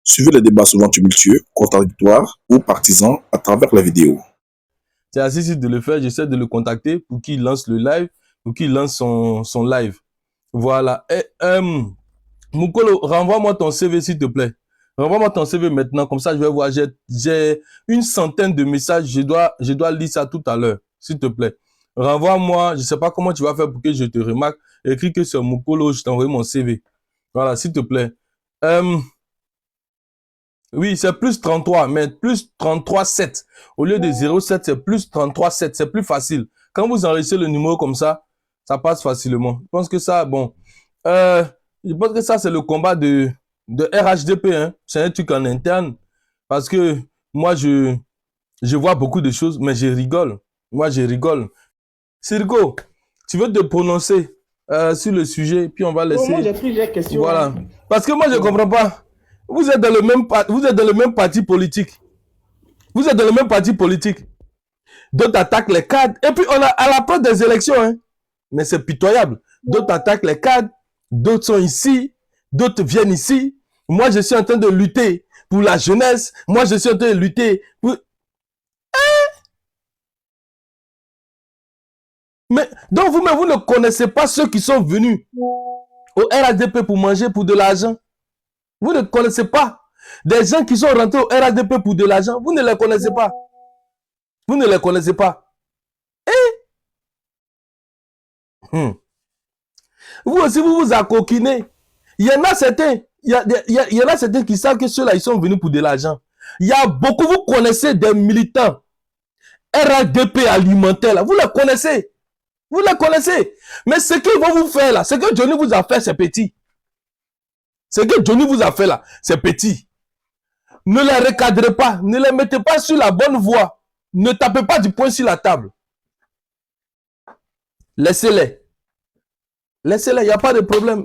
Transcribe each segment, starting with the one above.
Suivez les débats souvent tumultueux, contradictoires ou partisans à travers la vidéo. C'est assez simple de le faire. J'essaie de le contacter pour qu'il lance le live, pour qu'il lance son live. Voilà. Et, Mukolo, renvoie-moi ton CV, s'il te plaît. Renvoie-moi ton CV maintenant. Comme ça, je vais voir. J'ai une centaine de messages. Je dois lire ça tout à l'heure. S'il te plaît. Renvoie-moi. Je ne sais pas comment tu vas faire pour que je te remarque. Écris que sur Mukolo, je t'envoie mon CV. Voilà, s'il te plaît. Oui, c'est plus 33, mais plus 33,7. Au lieu de 0,7, c'est plus 33,7. C'est plus facile. Quand vous enregistrez le numéro comme ça passe facilement. Je pense que ça, bon. Je pense que ça, c'est le combat de RHDP. Hein. C'est un truc en interne. Parce que moi, je vois beaucoup de choses, mais je rigole. Moi, je rigole. Sirgo, tu veux te prononcer sur le sujet, puis on va laisser... Bon, moi, j'ai plusieurs questions. Voilà. Parce que moi, je ne comprends pas. Vous êtes dans le même parti politique. Vous êtes dans le même parti politique. D'autres attaquent les cadres. Et puis, on a à l'approche des élections. Hein. Mais c'est pitoyable. D'autres attaquent les cadres. D'autres sont ici. D'autres viennent ici. Moi, je suis en train de lutter pour la jeunesse. Moi, je suis en train de lutter pour... Mais, donc, vous-même, vous ne connaissez pas ceux qui sont venus au RADP pour manger pour de l'argent. Vous ne connaissez pas des gens qui sont rentrés au RADP pour de l'argent. Vous ne les connaissez pas. Vous ne les connaissez pas. Vous aussi, vous vous accoquinez. Il y en a certains, il y en a certains qui savent que ceux-là, ils sont venus pour de l'argent. Il y a beaucoup, vous connaissez des militants RADP alimentaire, là. Vous les connaissez. Vous les connaissez. Mais ce qu'ils vont vous faire là, ce que Johnny vous a fait, c'est petit. Ce que Johnny vous a fait là, c'est petit. Ne les recadrez pas. Ne les mettez pas sur la bonne voie. Ne tapez pas du poing sur la table. Laissez-les. Laissez-les, il n'y a pas de problème.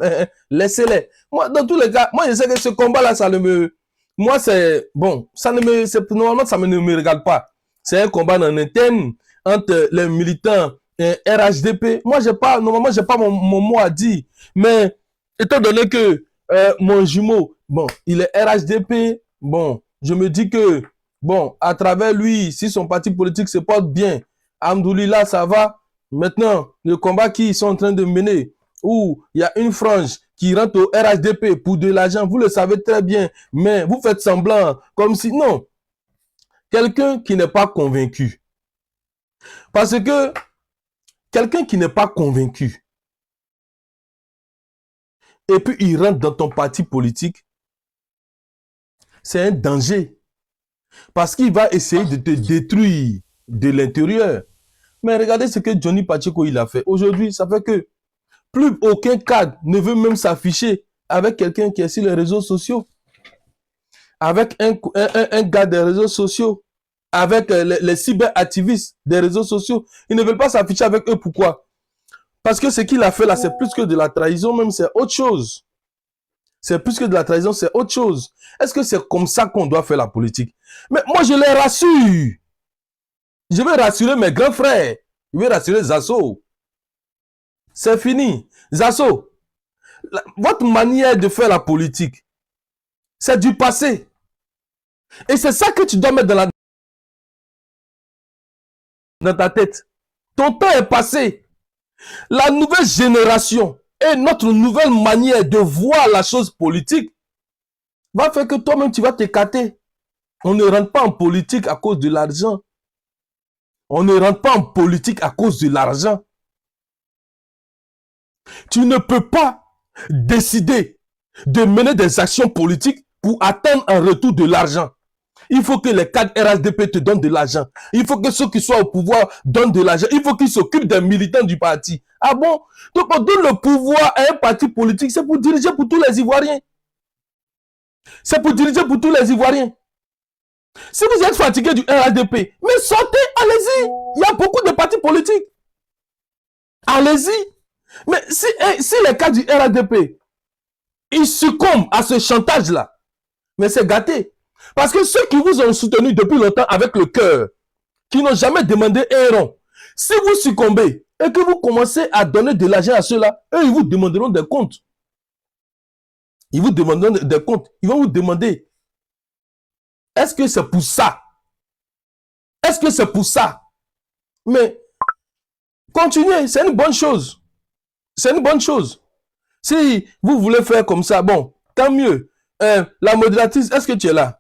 Laissez-les. Moi, dans tous les cas, moi, je sais que ce combat-là, ça ne me... Moi, c'est... Bon, ça ne me... Normalement, ça ne me regarde pas. C'est un combat en interne entre les militants RHDP. Moi, normalement, je n'ai pas mon mot à dire. Mais, étant donné que mon jumeau, bon, il est RHDP, bon, je me dis que, bon, à travers lui, si son parti politique se porte bien, alhamdoulilah, ça va. Maintenant, le combat qu'ils sont en train de mener, où il y a une frange qui rentre au RHDP pour de l'argent, vous le savez très bien, mais vous faites semblant comme si... Non. Quelqu'un qui n'est pas convaincu. Parce que quelqu'un qui n'est pas convaincu, et puis il rentre dans ton parti politique, c'est un danger. Parce qu'il va essayer de te détruire de l'intérieur. Mais regardez ce que Johnny Pacheco il a fait. Aujourd'hui, ça fait que plus aucun cadre ne veut même s'afficher avec quelqu'un qui est sur les réseaux sociaux. Avec un gars des réseaux sociaux. Avec les cyberactivistes des réseaux sociaux. Ils ne veulent pas s'afficher avec eux. Pourquoi? Parce que ce qu'il a fait là, c'est plus que de la trahison, même c'est autre chose. C'est plus que de la trahison, c'est autre chose. Est-ce que c'est comme ça qu'on doit faire la politique? Mais moi, je les rassure. Je vais rassurer mes grands frères. Je vais rassurer Zasso. C'est fini. Zasso, votre manière de faire la politique, c'est du passé. Et c'est ça que tu dois mettre dans ta tête. Ton temps est passé. La nouvelle génération et notre nouvelle manière de voir la chose politique va faire que toi-même tu vas t'écarter. On ne rentre pas en politique à cause de l'argent. On ne rentre pas en politique à cause de l'argent. Tu ne peux pas décider de mener des actions politiques pour attendre un retour de l'argent. Il faut que les cadres RHDP te donnent de l'argent. Il faut que ceux qui sont au pouvoir donnent de l'argent. Il faut qu'ils s'occupent des militants du parti. Ah bon? Donc on donne le pouvoir à un parti politique, c'est pour diriger pour tous les Ivoiriens. C'est pour diriger pour tous les Ivoiriens. Si vous êtes fatigué du RHDP, mais sortez, allez-y. Il y a beaucoup de partis politiques. Allez-y. Mais si les cadres du RHDP, ils succombent à ce chantage-là, mais c'est gâté. Parce que ceux qui vous ont soutenu depuis longtemps avec le cœur, qui n'ont jamais demandé un rond, si vous succombez et que vous commencez à donner de l'argent à ceux-là, eux, ils vous demanderont des comptes. Ils vous demanderont des comptes. Ils vont vous demander Est-ce que c'est pour ça? Est-ce que c'est pour ça? Mais continuez, c'est une bonne chose. C'est une bonne chose. Si vous voulez faire comme ça, bon, tant mieux. La modératrice, est-ce que tu es là?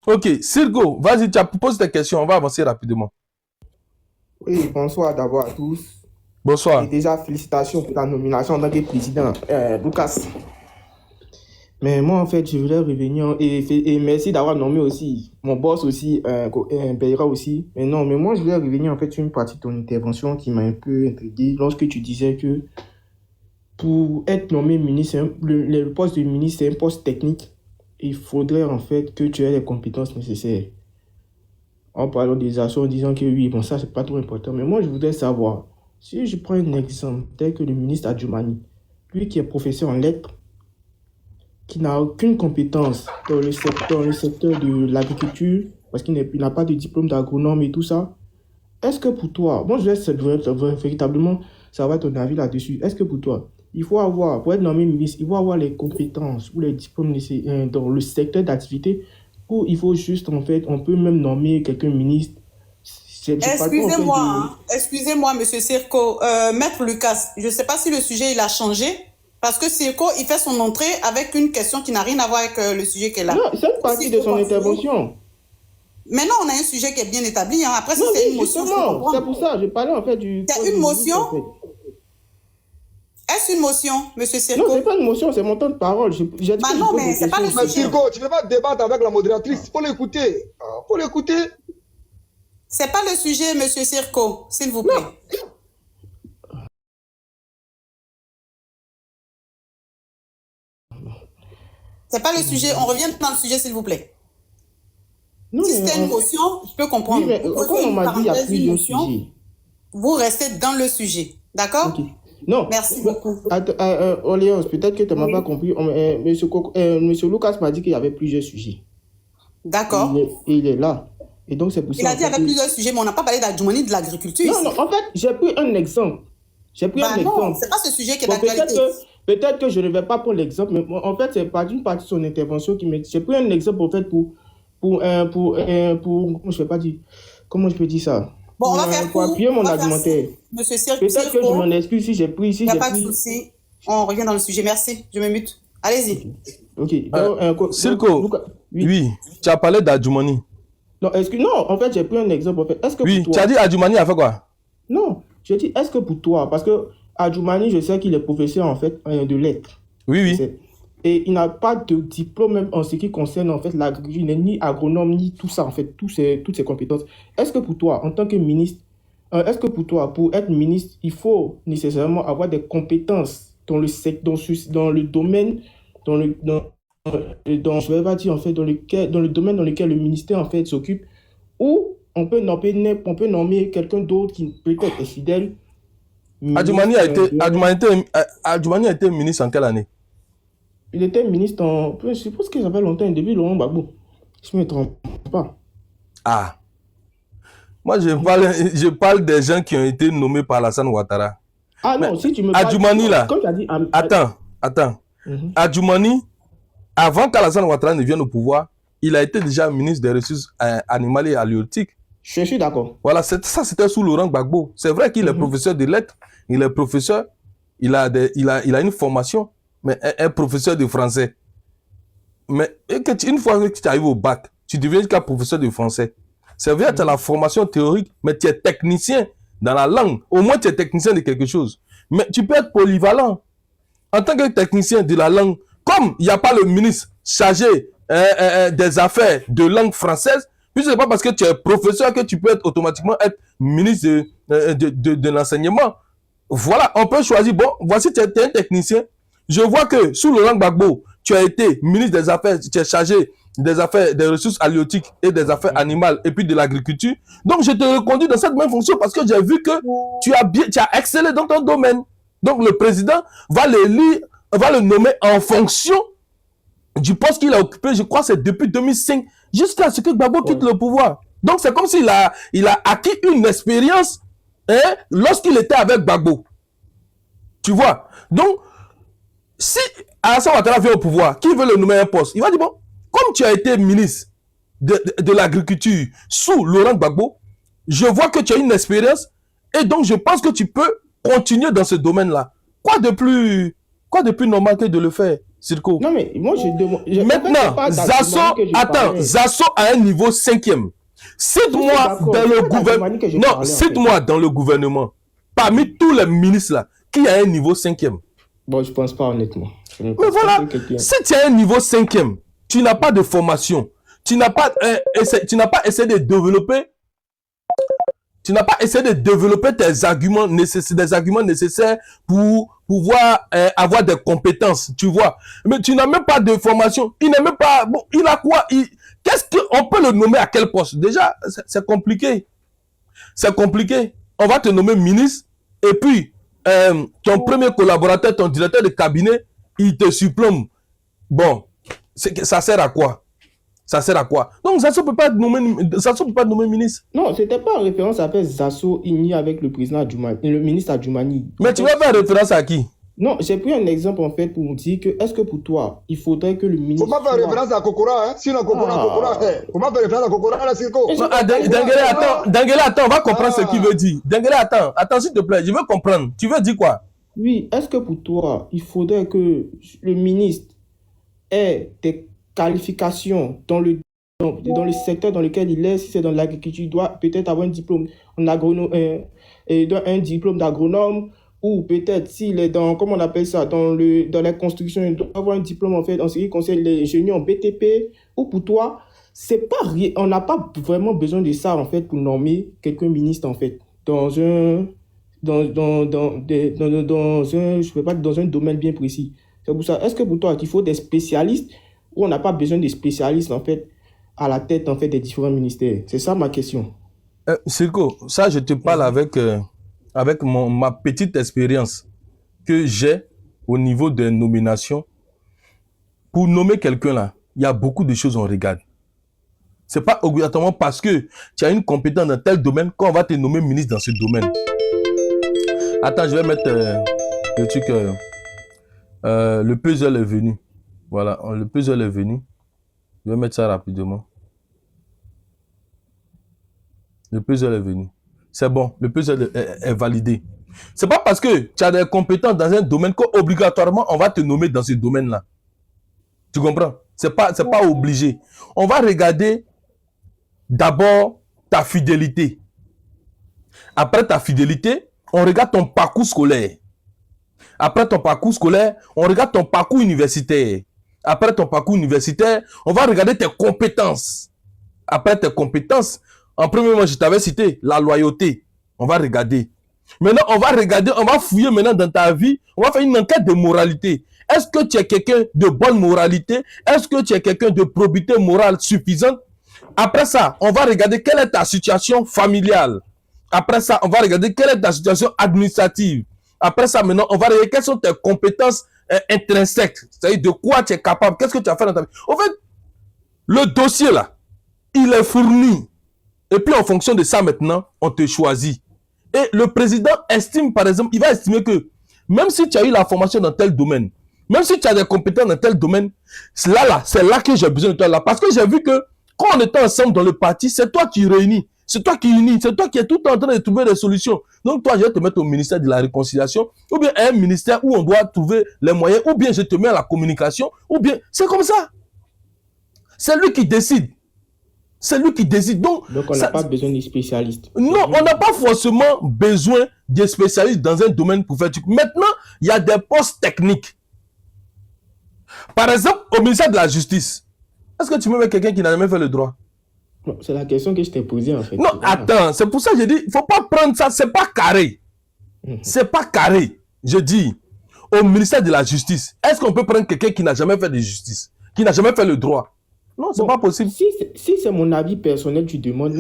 Ok, Sirgo, vas-y, tu poses tes questions, on va avancer rapidement. Oui, bonsoir d'abord à tous. Bonsoir. Et déjà, félicitations pour ta nomination en tant que président, Lucas. Mais moi, en fait, je voulais revenir et merci d'avoir nommé aussi mon boss aussi, Beira aussi. Mais non, mais moi, je voulais revenir en fait sur une partie de ton intervention qui m'a un peu intrigué lorsque tu disais que pour être nommé ministre, le poste de ministre, c'est un poste technique. Il faudrait en fait que tu aies les compétences nécessaires. En parlant des actions, en disant que oui, bon, ça, c'est pas trop important. Mais moi, je voudrais savoir, si je prends un exemple tel que le ministre Adjoumani, lui qui est professeur en lettres, qui n'a aucune compétence dans le secteur de l'agriculture, parce qu'il n'a pas de diplôme d'agronome et tout ça, est-ce que pour toi, moi je laisse véritablement savoir ton avis là-dessus, est-ce que pour toi, il faut avoir, pour être nommé ministre, il faut avoir les compétences ou les diplômes dans le secteur d'activité, ou il faut juste, en fait, on peut même nommer quelqu'un ministre. Excusez-moi, hein. Excusez-moi, monsieur Sirko. Maître Lucas, je ne sais pas si le sujet il a changé, parce que Sirko, il fait son entrée avec une question qui n'a rien à voir avec le sujet qu'elle a. Non, c'est une partie de son intervention. Maintenant, on a un sujet qui est bien établi. Hein. Après, si c'est une motion, c'est pour ça, je parlais en fait du... C'est une motion en fait. Est-ce une motion, monsieur Sirko? Non, c'est pas une motion, c'est mon temps de parole. Non, mais c'est pas le sujet. Sirko, tu ne peux pas débattre avec la modératrice. Il faut l'écouter. Il faut l'écouter. C'est pas le sujet, monsieur Sirko, s'il vous plaît. C'est pas le sujet. On revient dans le sujet, s'il vous plaît. Non, si c'était une motion, je peux comprendre. Oui, mais comme on m'a dit, il y a plusieurs sujets. Vous restez dans le sujet. D'accord? Okay. Non. Merci beaucoup. Orléans, peut-être que tu n'as pas compris. Monsieur Lucas m'a dit qu'il y avait plusieurs sujets. D'accord. Il est là. Et donc, c'est pour ça. Il a dit qu'il y avait plusieurs sujets, mais on n'a pas parlé d'Adjoumani, de l'agriculture. Non, en fait, j'ai pris un exemple. Non, c'est pas ce sujet qui est d'actualité. Peut-être que je ne vais pas prendre l'exemple, mais en fait, c'est pas une partie de son intervention qui m'a dit. J'ai pris un exemple, en fait, comment je vais pas dire, comment je peux dire ça? Bon, on va faire pour appuyer mon argumentaire. Monsieur Sirko. Peut-être que je m'en excuse si j'ai pris. Il n'y a pas de souci. On revient dans le sujet. Merci. Je me mute. Allez-y. Ok. Sirko, oui, tu as parlé d'Adjoumani. Non, en fait, j'ai pris un exemple. En fait. Est-ce que oui, pour toi... tu as dit Adjoumani a fait quoi? Non, j'ai dit, est-ce que pour toi, parce que Adjoumani, je sais qu'il est professeur en fait de lettres. Oui. Et il n'a pas de diplôme même en ce qui concerne en fait l'agriculture, il n'est ni agronome ni tout ça en fait, toutes ces compétences. Est-ce que pour toi, en tant que ministre, pour être ministre, il faut nécessairement avoir des compétences dans le domaine dans le domaine dans lequel le ministère en fait s'occupe, ou on peut nommer quelqu'un d'autre qui peut-être est fidèle. Adjoumani a été ministre en quelle année? Il était ministre je suppose que ça fait longtemps, depuis Laurent Gbagbo. Je ne me trompe pas. Ah. Moi, je parle des gens qui ont été nommés par Alassane Ouattara. Ah non, si tu me parles... Adjoumani là. Attends. Adjoumani, avant qu'Alassane Ouattara ne vienne au pouvoir, il a été déjà ministre des Ressources animales et halieutiques. Je suis d'accord. Voilà, ça c'était sous Laurent Gbagbo. C'est vrai qu'il est professeur de lettres, il est professeur, il a une formation, mais un professeur de français. Mais une fois que tu arrives au bac, tu deviens qu'un professeur de français. C'est vrai que tu as la formation théorique, mais tu es technicien dans la langue. Au moins, tu es technicien de quelque chose. Mais tu peux être polyvalent. En tant que technicien de la langue, comme il n'y a pas le ministre chargé des affaires de langue française, puis ce n'est pas parce que tu es professeur que tu peux automatiquement être ministre de l'enseignement. Voilà, on peut choisir. Bon, voici, tu es un technicien. Je vois que sous Laurent Gbagbo, tu as été ministre des Affaires, tu es chargé des affaires, des ressources halieutiques et des affaires animales et puis de l'agriculture. Donc, je te reconduis dans cette même fonction parce que j'ai vu que tu as excellé dans ton domaine. Donc, le président va le nommer en fonction du poste qu'il a occupé, je crois, c'est depuis 2005, jusqu'à ce que Gbagbo quitte le pouvoir. Donc, c'est comme s'il a acquis une expérience lorsqu'il était avec Gbagbo. Tu vois? Donc, si Alassane Ouattara vient au pouvoir, qui veut le nommer un poste? Il va dire, bon, comme tu as été ministre de l'agriculture sous Laurent Gbagbo, je vois que tu as une expérience et donc je pense que tu peux continuer dans ce domaine-là. Quoi de plus normal que de le faire, Sirko? Non, mais moi, je demande. Maintenant, Zasso a un niveau 5e. Cite-moi dans le gouvernement. Non, cite-moi dans le gouvernement, parmi tous les ministres là, qui a un niveau 5e. Bon, je pense pas honnêtement. Mais voilà, si tu as un niveau 5e, tu n'as pas de formation, tu n'as pas essayé de développer. Tu n'as pas essayé de développer tes arguments nécessaires pour pouvoir avoir des compétences, tu vois. Mais tu n'as même pas de formation. Il n'est même pas... Bon, il a quoi? Qu'est-ce qu'on peut le nommer à quel poste? Déjà, c'est compliqué. C'est compliqué. On va te nommer ministre et puis ton premier collaborateur, ton directeur de cabinet, il te surplombe. Bon, ça sert à quoi? Ça sert à quoi? Donc Zasso ne peut pas être nommé ministre. Non, c'était pas en référence à faire Zasso Igni avec le président Adjoumani, le ministre Adjoumani. Mais tu vas faire référence à qui? Non, j'ai pris un exemple en fait pour vous dire que est-ce que pour toi, il faudrait que le ministre... Faut pas faire référence à Kokora, hein? Sinon Kokora, faut pas faire référence à Kokora, là, Sirko. Dengele, attends, on va comprendre ce qu'il veut dire. Dengele, attends, s'il te plaît, je veux comprendre. Tu veux dire quoi? Oui, est-ce que pour toi, il faudrait que le ministre ait des qualifications dans le secteur dans lequel il est? Si c'est dans l'agriculture, il doit peut-être avoir un diplôme en un diplôme d'agronome, ou peut-être s'il est dans, comment on appelle ça, dans la construction, il doit avoir un diplôme en fait en ce qui concerne les génies en BTP. Ou pour toi, c'est pas on n'a pas vraiment besoin de ça en fait pour nommer quelqu'un ministre en fait dans un domaine bien précis. C'est pour ça. Est-ce que pour toi, il faut des spécialistes ou on n'a pas besoin de spécialistes en fait à la tête en fait des différents ministères? C'est ça ma question. Sirko, ça je te parle avec ma petite expérience que j'ai au niveau des nominations. Pour nommer quelqu'un là, il y a beaucoup de choses qu'on regarde. C'est pas obligatoirement parce que tu as une compétence dans tel domaine qu'on va te nommer ministre dans ce domaine. Attends, je vais mettre le truc. Le puzzle est venu. Voilà, le puzzle est venu. Je vais mettre ça rapidement. Le puzzle est venu. C'est bon, le puzzle est validé. C'est pas parce que tu as des compétences dans un domaine qu'obligatoirement on va te nommer dans ce domaine-là. Tu comprends? C'est pas obligé. On va regarder d'abord ta fidélité. Après ta fidélité, on regarde ton parcours scolaire. Après ton parcours scolaire, on regarde ton parcours universitaire. Après ton parcours universitaire, on va regarder tes compétences. Après tes compétences, en premier moment, je t'avais cité la loyauté. On va regarder. Maintenant, on va fouiller maintenant dans ta vie. On va faire une enquête de moralité. Est-ce que tu es quelqu'un de bonne moralité? Est-ce que tu es quelqu'un de probité morale suffisante? Après ça, on va regarder quelle est ta situation familiale. Après ça, on va regarder quelle est ta situation administrative. Après ça, maintenant, on va regarder quelles sont tes compétences intrinsèques. C'est-à-dire de quoi tu es capable. Qu'est-ce que tu as fait dans ta vie? En fait, le dossier là, il est fourni. Et puis, en fonction de ça, maintenant, on te choisit. Et le président estime, par exemple, il va estimer que même si tu as eu la formation dans tel domaine, même si tu as des compétences dans tel domaine, c'est là que j'ai besoin de toi là. Parce que j'ai vu que quand on était ensemble dans le parti, c'est toi qui réunis, c'est toi qui unis, c'est toi qui es tout le temps en train de trouver des solutions. Donc toi, je vais te mettre au ministère de la Réconciliation, ou bien à un ministère où on doit trouver les moyens, ou bien je te mets à la communication, ou bien c'est comme ça. C'est lui qui décide. C'est lui qui décide. Donc on n'a pas besoin de spécialistes. Non, on n'a pas forcément besoin de spécialistes dans un domaine pour faire du truc. Maintenant, il y a des postes techniques. Par exemple, au ministère de la Justice, est-ce que tu me mets quelqu'un qui n'a jamais fait le droit? Non, c'est la question que je t'ai posée en fait. Non, attends, c'est pour ça que je dis, il ne faut pas prendre ça, c'est pas carré. C'est pas carré. Je dis, au ministère de la Justice, est-ce qu'on peut prendre quelqu'un qui n'a jamais fait de justice, qui n'a jamais fait le droit? Non, c'est pas possible. Si c'est mon avis personnel, tu demandes.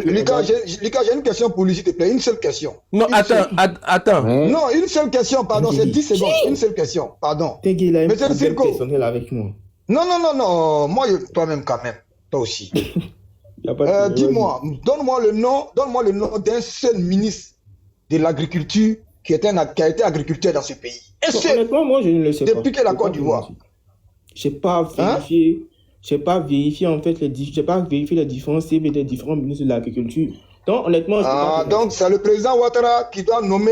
Lucas, j'ai une question pour lui, s'il te plaît. Une seule question. Non, attends. Non, une seule question, pardon. C'est 10 secondes. Une seule question, pardon. T'es il a un problème personnel avec moi. Non. Moi, toi-même, quand même. Toi aussi. Dis-moi, donne-moi le nom d'un seul ministre de l'agriculture qui a été agriculteur dans ce pays. Honnêtement, moi, je ne le sais pas. Depuis quelle Côte d'Ivoire? Je n'ai pas vérifié. j'ai pas vérifié en fait j'ai pas vérifié les différents CV des différents ministres de l'Agriculture. Donc, honnêtement, donc c'est le président Ouattara qui doit nommer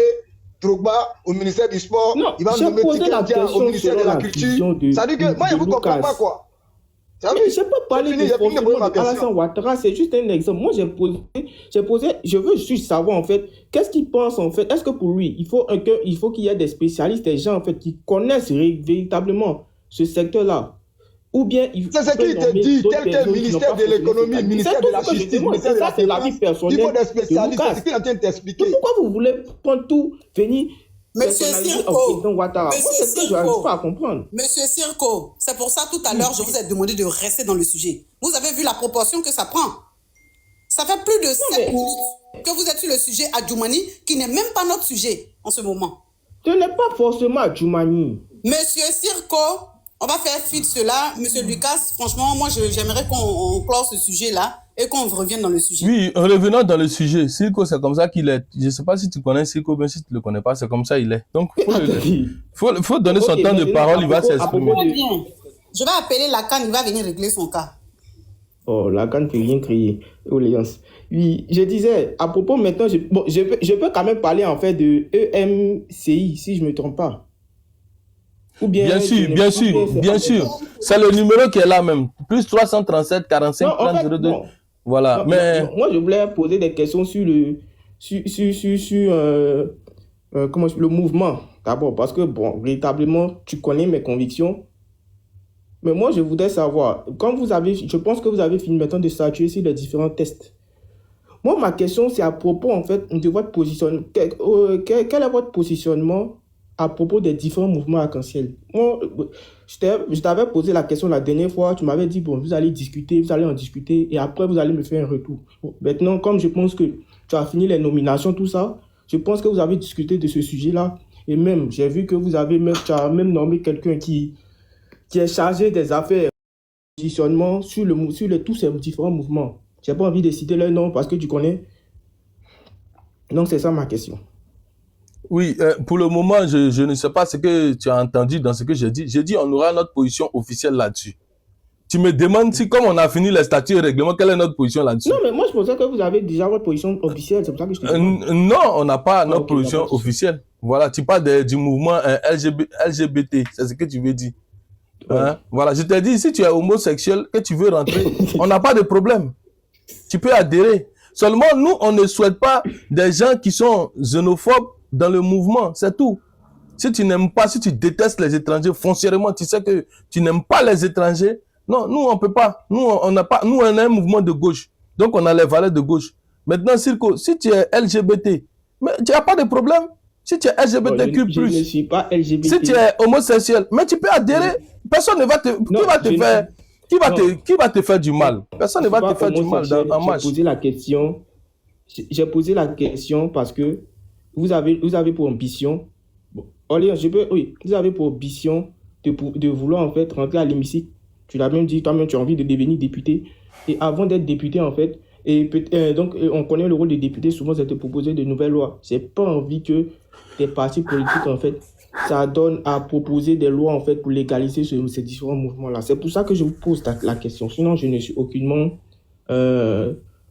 Drogba au ministère du Sport. Non, il va nommer Tikendia au ministère de la Culture. Ça dit que moi, je ne vous comprends pas quoi. Je ne peux pas parler de Alassane Ouattara, c'est juste un exemple. Moi, je veux juste savoir en fait, qu'est-ce qu'il pense en fait. Est-ce que pour lui, il faut qu'il y ait des spécialistes, des gens en fait qui connaissent véritablement ce secteur-là? Ou bien c'est ce qu'il te dit, tel que le ministère de l'économie, ministère de la justice, ministère de la défense, il faut des spécialistes, c'est ce qu'il est en train de t'expliquer. Pourquoi vous voulez prendre tout, venir Monsieur Sirko, comprendre. Monsieur Sirko, c'est pour ça tout à l'heure je vous ai demandé de rester dans le sujet. Vous avez vu la proportion que ça prend. Ça fait plus de 7 minutes que vous êtes sur le sujet Adjoumani, qui n'est même pas notre sujet en ce moment. Ce n'est pas forcément Adjoumani. Monsieur Sirko, on va faire fi de cela. Monsieur Lucas, franchement, moi j'aimerais qu'on close ce sujet-là et qu'on revienne dans le sujet. Oui, revenons dans le sujet. Sirko, c'est comme ça qu'il est. Je ne sais pas si tu connais Sirko, mais si tu ne le connais pas, c'est comme ça il est. Donc, faut donner son temps de parole, il va s'exprimer. Je vais appeler Lacan, il va venir régler son cas. Oh, Lacan ne peut rien crier. Alliance. Oui, je disais, à propos maintenant, je peux quand même parler en fait de EMCI, si je ne me trompe pas. Ou bien sûr. C'est le numéro qui est là même. Plus 337 45 30 02. Voilà. Non, mais moi, je voulais poser des questions sur le mouvement. D'abord, parce que bon, véritablement, tu connais mes convictions. Mais moi, je voudrais savoir, je pense que vous avez fini maintenant de statuer sur les différents tests. Moi, ma question, c'est à propos en fait de votre positionnement. Quel est votre positionnement à propos des différents mouvements arc-en-ciel? Moi, je t'avais posé la question la dernière fois, tu m'avais dit, bon, vous allez en discuter, et après, vous allez me faire un retour. Bon, maintenant, comme je pense que tu as fini les nominations, tout ça, je pense que vous avez discuté de ce sujet-là, et même, j'ai vu que tu as même nommé quelqu'un qui est chargé des affaires, positionnement sur tous ces différents mouvements. J'ai pas envie de citer leur nom parce que tu connais. Donc, c'est ça ma question. Oui, pour le moment, je ne sais pas ce que tu as entendu dans ce que j'ai dit. J'ai dit on aura notre position officielle là-dessus. Tu me demandes si, comme on a fini les statuts et règlements, quelle est notre position là-dessus? Non, mais moi, je pensais que vous avez déjà votre position officielle. C'est pour ça que je te demande. Non, on n'a pas notre position officielle. Voilà, tu parles du mouvement LGBT. C'est ce que tu veux dire. Hein? Voilà, je t'ai dit, si tu es homosexuel, que tu veux rentrer, on n'a pas de problème. Tu peux adhérer. Seulement, nous, on ne souhaite pas des gens qui sont xénophobes dans le mouvement, c'est tout. Si tu n'aimes pas, si tu détestes les étrangers foncièrement, tu sais que tu n'aimes pas les étrangers. Non, nous, on peut pas. Nous, on n'a pas. Nous, on a un mouvement de gauche. Donc, on a les valeurs de gauche. Maintenant, Sirko, si tu es LGBT, mais tu n'as pas de problème. Si tu es LGBTQ+, je ne suis pas LGBT. Si tu es homosexuel, mais tu peux adhérer. Personne ne va te... Qui va te faire du mal? Personne ne va te faire du mal en marche. J'ai posé la question parce que vous avez pour ambition, vous avez pour ambition de vouloir en fait rentrer à l'hémicycle. Tu l'as même dit, toi-même tu as envie de devenir député. Et avant d'être député en fait, donc on connaît le rôle des députés, souvent c'est de proposer de nouvelles lois. J'ai pas envie que des partis politiques en fait, ça donne à proposer des lois en fait pour légaliser ces différents mouvements-là. C'est pour ça que je vous pose la question. Sinon, je ne suis aucunement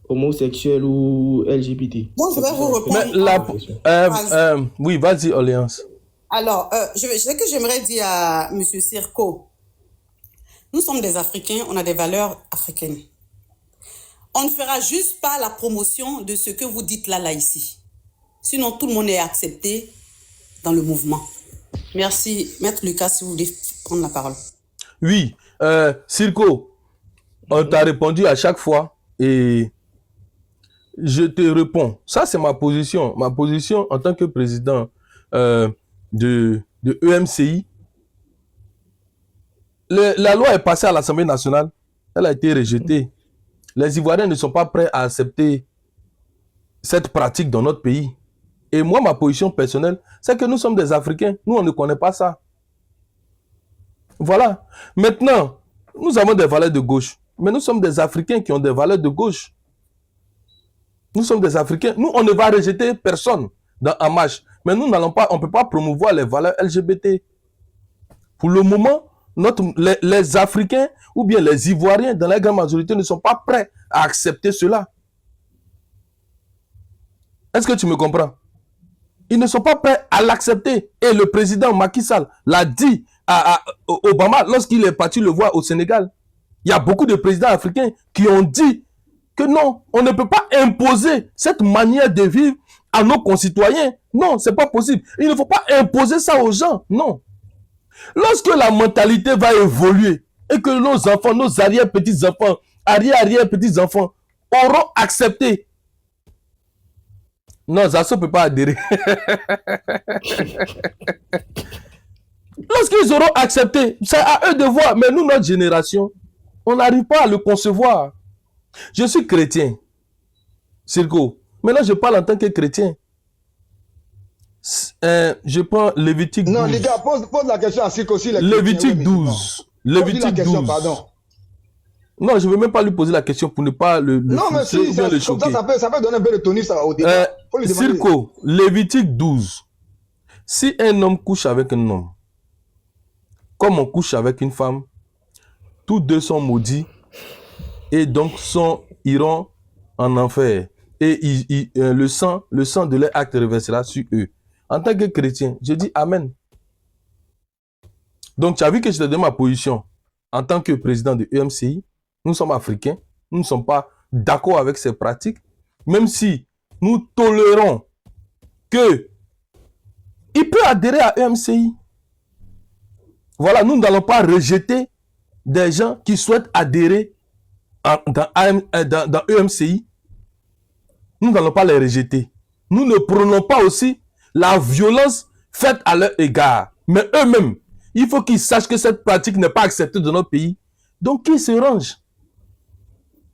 homosexuel ou LGBT. Moi, je vais vous répondre. Oui, vas-y, Alliance. Alors, ce que j'aimerais dire à M. Sirko, nous sommes des Africains, on a des valeurs africaines. On ne fera juste pas la promotion de ce que vous dites là ici. Sinon, tout le monde est accepté dans le mouvement. Merci. Maître Lucas, si vous voulez prendre la parole. Oui, Sirko, on t'a répondu à chaque fois et je te réponds. Ça, c'est ma position. Ma position en tant que président de EMCI. La loi est passée à l'Assemblée nationale. Elle a été rejetée. Les Ivoiriens ne sont pas prêts à accepter cette pratique dans notre pays. Et moi, ma position personnelle, c'est que nous sommes des Africains. Nous, on ne connaît pas ça. Voilà. Maintenant, nous avons des valeurs de gauche. Mais nous sommes des Africains qui ont des valeurs de gauche. Nous sommes des Africains. Nous, on ne va rejeter personne en marche. Mais nous n'allons pas, on ne peut pas promouvoir les valeurs LGBT. Pour le moment, les Africains ou bien les Ivoiriens, dans la grande majorité, ne sont pas prêts à accepter cela. Est-ce que tu me comprends? Ils ne sont pas prêts à l'accepter. Et le président Macky Sall l'a dit à Obama lorsqu'il est parti le voir au Sénégal. Il y a beaucoup de présidents africains qui ont dit que non, on ne peut pas imposer cette manière de vivre à nos concitoyens. Non, c'est pas possible. Il ne faut pas imposer ça aux gens. Non. Lorsque la mentalité va évoluer et que nos enfants, nos arrière-petits-enfants, arrière-petits-enfants auront accepté. Non, Zasso ne peut pas adhérer. Lorsqu'ils auront accepté, c'est à eux de voir. Mais nous, notre génération, on n'arrive pas à le concevoir. Je suis chrétien, Circo. Maintenant, je parle en tant que chrétien. Je prends Lévitique 12. Non, les gars, pose la question à Circo aussi. Lévitique 12. Lévitique 12. Pardon. Non, je ne veux même pas lui poser la question pour ne pas le non, mais si, ça, le choquer. Ça peut donner un peu de tonus au débat. Circo, Lévitique 12. Si un homme couche avec un homme, comme on couche avec une femme, tous deux sont maudits et donc iront en enfer. Et le sang de leur acte reversera sur eux. En tant que chrétien, je dis Amen. Donc, tu as vu que je te donne ma position en tant que président de EMCI. Nous sommes africains, nous ne sommes pas d'accord avec ces pratiques, même si nous tolérons que il peut adhérer à EMCI. Voilà, nous n'allons pas rejeter des gens qui souhaitent adhérer dans EMCI. Nous n'allons pas les rejeter. Nous ne prenons pas aussi la violence faite à leur égard. Mais eux-mêmes, il faut qu'ils sachent que cette pratique n'est pas acceptée dans notre pays. Donc, qu'ils se rangent.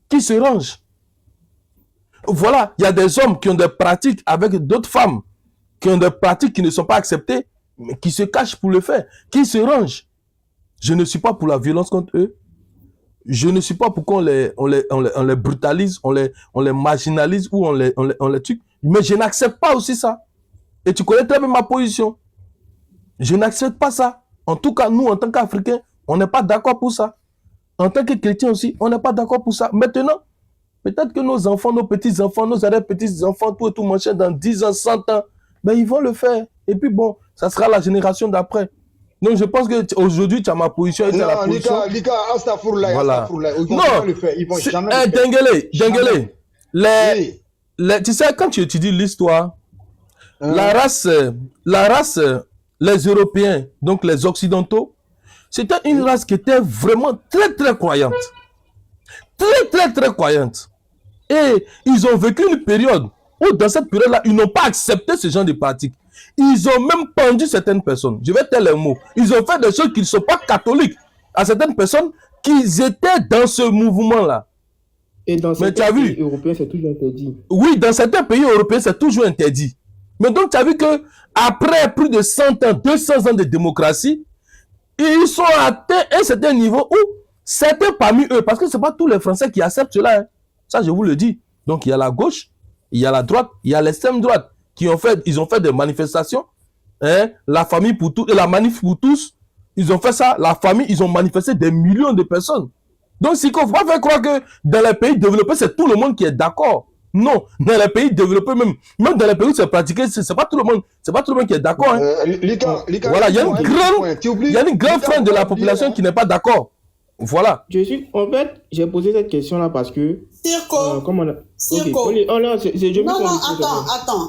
Qui se rangent. Voilà, il y a des hommes qui ont des pratiques avec d'autres femmes, qui ont des pratiques qui ne sont pas acceptées, mais qui se cachent pour le faire, qui se rangent. Je ne suis pas pour la violence contre eux. Je ne suis pas pour qu'on les brutalise, on les marginalise ou on les tue. Mais je n'accepte pas aussi ça. Et tu connais très bien ma position. Je n'accepte pas ça. En tout cas, nous, en tant qu'Africains, on n'est pas d'accord pour ça. En tant que chrétiens aussi, on n'est pas d'accord pour ça. Maintenant, peut-être que nos enfants, nos petits-enfants, nos arrière-petits-enfants, tout et tout machin, dans 10 ans, 100 ans, ben ils vont le faire. Et puis bon, ça sera la génération d'après. Donc je pense qu'aujourd'hui, tu as ma position et tu as la position. Lika, astaghfirullah, voilà. Ils vont le faire. Ils vont jamais le faire. Dengele, tu sais, quand tu étudies l'histoire, la race, les Européens, donc les Occidentaux, c'était une race qui était vraiment très, très croyante. Très, très, très croyante. Et ils ont vécu une période où, dans cette période-là, ils n'ont pas accepté ce genre de pratiques. Ils ont même pendu certaines personnes. Je vais taire les mots. Ils ont fait des choses qui ne sont pas catholiques à certaines personnes qui étaient dans ce mouvement-là. Et dans certains pays européens, c'est toujours interdit. Oui, dans certains pays européens, c'est toujours interdit. Mais donc, tu as vu que après plus de 100 ans, 200 ans de démocratie, ils sont atteints à un certain niveau où certains parmi eux, parce que ce n'est pas tous les Français qui acceptent cela, hein. Ça je vous le dis. Donc il y a la gauche, il y a la droite, il y a l'extrême droite ils ont fait des manifestations, hein, la famille pour tous, et la manif pour tous, ils ont fait ça, la famille, ils ont manifesté des millions de personnes. Donc il ne faut pas faire croire que dans les pays développés, c'est tout le monde qui est d'accord. Non, dans les pays développés, même dans les pays où c'est pratiqué, c'est pas tout le monde qui est d'accord. Hein. Voilà, il y a une grande frange de la population qui n'est pas d'accord. Voilà. En fait, j'ai posé cette question-là parce que... Circo. Circo. Okay. Oh non,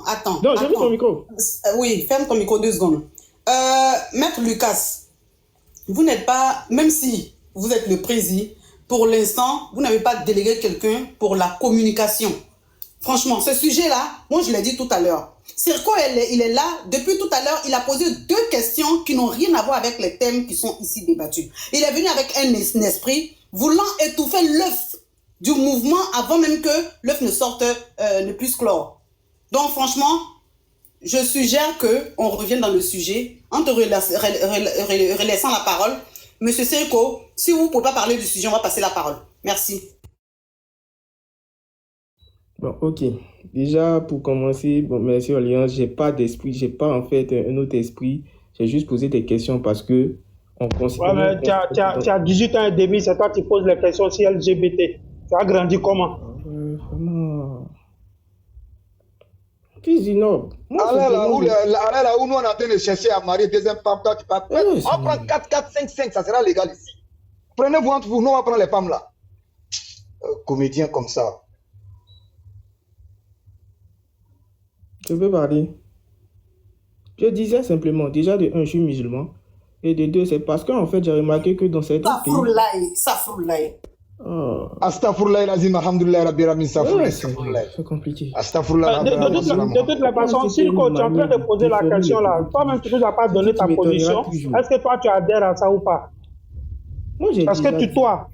attends. Non, j'ai mis ton micro. Oui, ferme ton micro 2 secondes. Maître Lucas, vous n'êtes pas... Même si vous êtes le président, pour l'instant, vous n'avez pas délégué quelqu'un pour la communication. Franchement, ce sujet-là, moi je l'ai dit tout à l'heure. Circo, il est là. Depuis tout à l'heure, il a posé 2 questions qui n'ont rien à voir avec les thèmes qui sont ici débattus. Il est venu avec un esprit voulant étouffer l'œuf du mouvement avant même que l'œuf ne sorte, ne puisse clore. Donc franchement, je suggère qu'on revienne dans le sujet en te relaissant la parole. Monsieur Circo, si vous ne pouvez pas parler du sujet, on va passer la parole. Merci. Bon, ok. Déjà, pour commencer, bon, merci Alliance, j'ai pas en fait un autre esprit. J'ai juste posé des questions parce que on Ouais, considère... mais tu as 18 ans et demi, c'est toi qui poses les questions sur LGBT. Tu as grandi comment? Vraiment... Qui dit non? Moi, Allez simplement, là où nous on est en train de chercher à marier deuxième femme, toi tu peux. Ouais, On prend 4, 4, 5, 5, ça sera légal ici. Prenez-vous entre vous, nous on va prendre les femmes là. Comédien comme ça. je peux parler. Je disais simplement, déjà de un, je suis musulman. Et de deux, c'est parce qu'en fait, j'ai remarqué que dans certains pays... Ça froulaille. Oh. Astaghfirullah lazim, alhamdulillah, rabbi ramin, Ouais, astaghfirullah. c'est compliqué. Astaghfirullah. De toute la façon, Silko, tu es en train de poser la question là. Toi-même, tu ne nous as pas donné ta position. Est-ce que toi, tu adhères à ça ou pas? Moi, j'ai Parce déjà que dit. toi,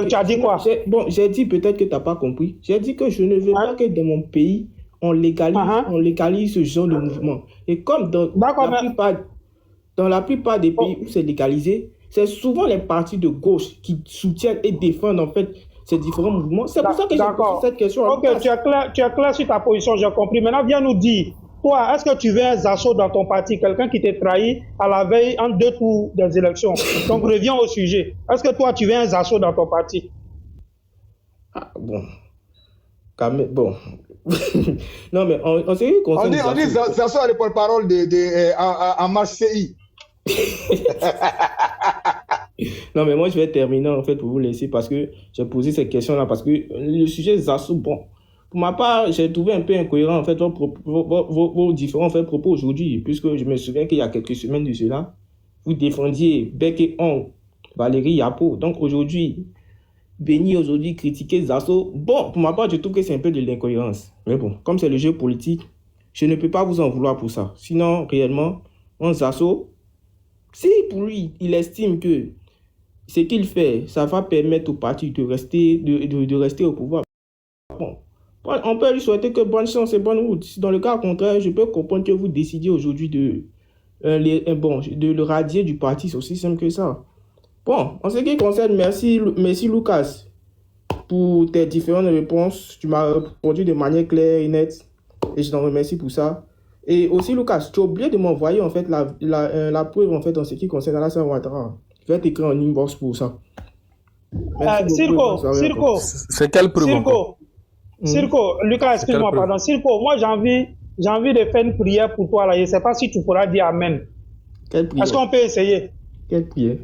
tu as dit quoi? Bon, j'ai dit peut-être que tu n'as pas compris. J'ai dit que je ne veux pas que dans mon pays, on légalise ce genre de mouvement. Et comme dans la plupart des pays où c'est légalisé, c'est souvent les partis de gauche qui soutiennent et défendent en fait ces différents mouvements. C'est pour ça que j'ai posé cette question. Ok, tu es clair sur ta position, j'ai compris. Maintenant, viens nous dire, toi, est-ce que tu veux un Zasso dans ton parti, quelqu'un qui t'a trahi à la veille en 2 tours des élections? Donc, reviens au sujet. Est-ce que toi, tu veux un Zasso dans ton parti? Ah, bon. Quand même, bon. Non, mais en ce qui concerne... On dit Zasso a le porte-parole en Marseille. Non, mais moi, je vais terminer en fait pour vous laisser parce que j'ai posé cette question-là parce que le sujet Zasso, bon, pour ma part, j'ai trouvé un peu incohérent en fait vos différents propos aujourd'hui, puisque je me souviens qu'il y a quelques semaines de cela, vous défendiez bec et ongle Valérie Yapo. Donc aujourd'hui, venir aujourd'hui critiquer Zasso, bon, pour ma part, je trouve que c'est un peu de l'incohérence. Mais bon, comme c'est le jeu politique, je ne peux pas vous en vouloir pour ça. Sinon, réellement, un Zasso, si pour lui, il estime que ce qu'il fait, ça va permettre au parti de rester au pouvoir, bon, on peut lui souhaiter que bonne chance et bonne route. Dans le cas contraire, je peux comprendre que vous décidiez aujourd'hui de le radier du parti. C'est aussi simple que ça. Bon, en ce qui concerne, merci Lucas pour tes différentes réponses. Tu m'as répondu de manière claire et nette et je t'en remercie pour ça. Et aussi Lucas, tu as oublié de m'envoyer en fait la preuve en fait en ce qui concerne Alassane Ouattara. Je vais t'écrire en inbox pour ça. Silko, c'est quelle preuve? Silko, Lucas, excuse-moi, pardon. Silko, moi j'ai envie de faire une prière pour toi là. Je ne sais pas si tu pourras dire Amen. Quelle prière? Est-ce qu'on peut essayer? Quelle prière?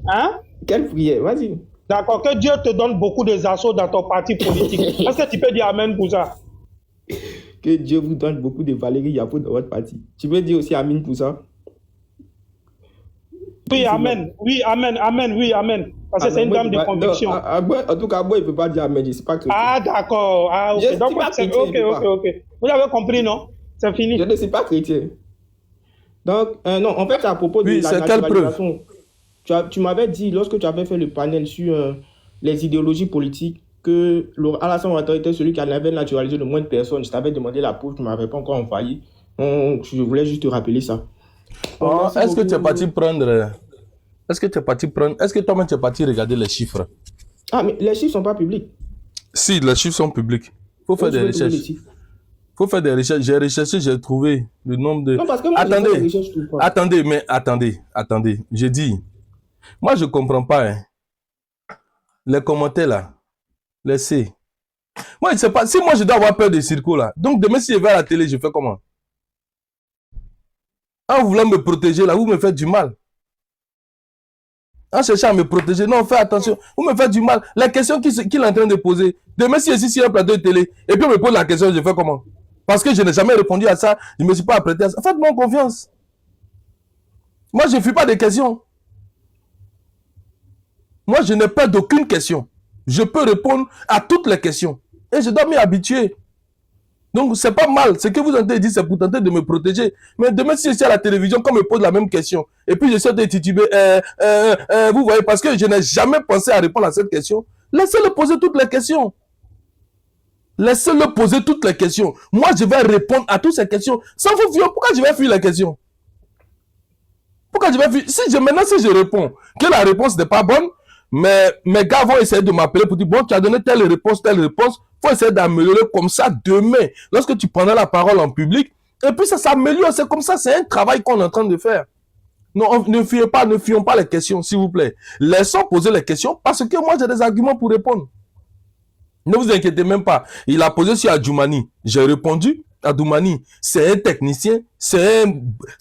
Hein? Quelle prière? Vas-y. D'accord, que Dieu te donne beaucoup de assauts dans ton parti politique. Est-ce que tu peux dire Amen pour ça? Que Dieu vous donne beaucoup de Valérie Yapo dans votre parti. Tu peux dire aussi Amen pour ça? Oui, Amen. Oui, Amen. Amen. Oui, Amen. Parce que c'est une dame de conviction. En tout cas, moi, il ne peut pas dire Amen. Je ne sais pas chrétien. Ah, d'accord. Ah, ok. Donc, ok. Vous avez compris, non? C'est fini. Je ne suis pas chrétien. Donc, non, en fait, à propos de la naturalisation, tu m'avais dit, lorsque tu avais fait le panel sur les idéologies politiques, que Alassane Ouattara était celui qui en avait naturalisé le moins de personnes. Je t'avais demandé la preuve, tu ne m'avais pas encore envoyé. Donc, je voulais juste te rappeler ça. Est-ce que tu es parti prendre... Est-ce que toi-même tu es parti regarder les chiffres? Ah, mais les chiffres ne sont pas publics. Si, les chiffres sont publics. Il faut faire des recherches. J'ai recherché, j'ai trouvé le nombre de... Non, parce que moi, attendez. J'ai dit, moi je ne comprends pas. Hein. Les commentaires là, laissez. Moi, je ne sais pas. Si moi je dois avoir peur des circos là, donc demain si je vais à la télé, je fais comment? En voulant me protéger là, vous me faites du mal. En cherchant à me protéger, non, fais attention, vous me faites du mal. La question qu'il est en train de poser, demain si je suis sur un plateau de télé, et puis on me pose la question, je fais comment? Parce que je n'ai jamais répondu à ça, je ne me suis pas apprêté à ça. Faites-moi confiance. Moi, je ne fuis pas des questions. Moi, je n'ai peur d'aucune question. Je peux répondre à toutes les questions. Et je dois m'y habituer. Donc, c'est pas mal. Ce que vous entendez dire, c'est pour tenter de me protéger. Mais demain, si je suis à la télévision, qu'on me pose la même question, et puis je suis de tituber, vous voyez, parce que je n'ai jamais pensé à répondre à cette question, laissez-le poser toutes les questions. Laissez-le poser toutes les questions. Moi, je vais répondre à toutes ces questions. Sans vous fuir, pourquoi je vais fuir les questions? Pourquoi je vais fuir? Maintenant, si je réponds que la réponse n'est pas bonne, mais mes gars vont essayer de m'appeler pour dire, bon, tu as donné telle réponse, il faut essayer d'améliorer comme ça demain, lorsque tu prendras la parole en public, et puis ça s'améliore, c'est comme ça, c'est un travail qu'on est en train de faire. Non, ne fuyons pas les questions, s'il vous plaît. Laissons poser les questions parce que moi, j'ai des arguments pour répondre. Ne vous inquiétez même pas. Il a posé sur Adjoumani. J'ai répondu. Adjoumani, c'est un technicien, c'est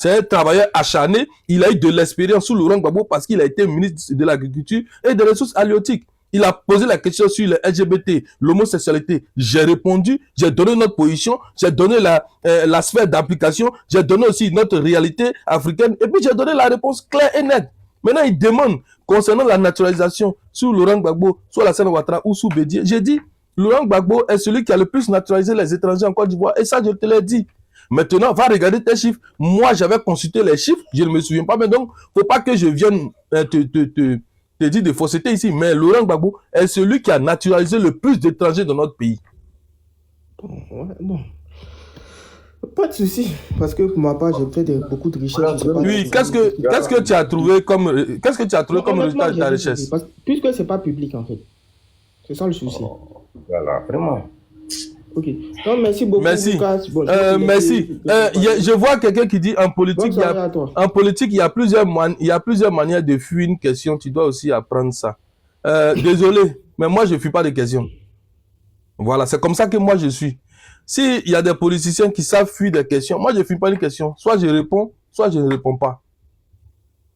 un travailleur acharné. Il a eu de l'expérience sous Laurent Gbagbo parce qu'il a été ministre de l'Agriculture et des Ressources halieutiques. Il a posé la question sur le LGBT, l'homosexualité. J'ai répondu, j'ai donné notre position, j'ai donné la sphère d'application, j'ai donné aussi notre réalité africaine et puis j'ai donné la réponse claire et nette. Maintenant, il demande concernant la naturalisation sous Laurent Gbagbo, sous Alassane Ouattara ou sous Bédié. J'ai dit, Laurent Gbagbo est celui qui a le plus naturalisé les étrangers en Côte d'Ivoire et ça, je te l'ai dit. Maintenant, va regarder tes chiffres. Moi, j'avais consulté les chiffres, je ne me souviens pas, mais donc, faut pas que je vienne te dire de fausseté ici, mais Laurent Gbagbo est celui qui a naturalisé le plus d'étrangers dans notre pays. Bon. Pas de souci, parce que pour ma part, j'ai fait beaucoup de recherches. Oui, qu'est-ce que tu as trouvé comme résultat de ta recherche? Puisque c'est pas public en fait. C'est ça le souci. Voilà, vraiment. Ok. Donc, merci beaucoup. Merci. Lucas. Bon, merci. Je vois quelqu'un qui dit en politique, il y a plusieurs manières de fuir une question. Tu dois aussi apprendre ça. Désolé, mais moi, je ne fuis pas des questions. Voilà, c'est comme ça que moi, je suis. S'il y a des politiciens qui savent fuir des questions, moi, je ne fuis pas une question. Soit je réponds, soit je ne réponds pas.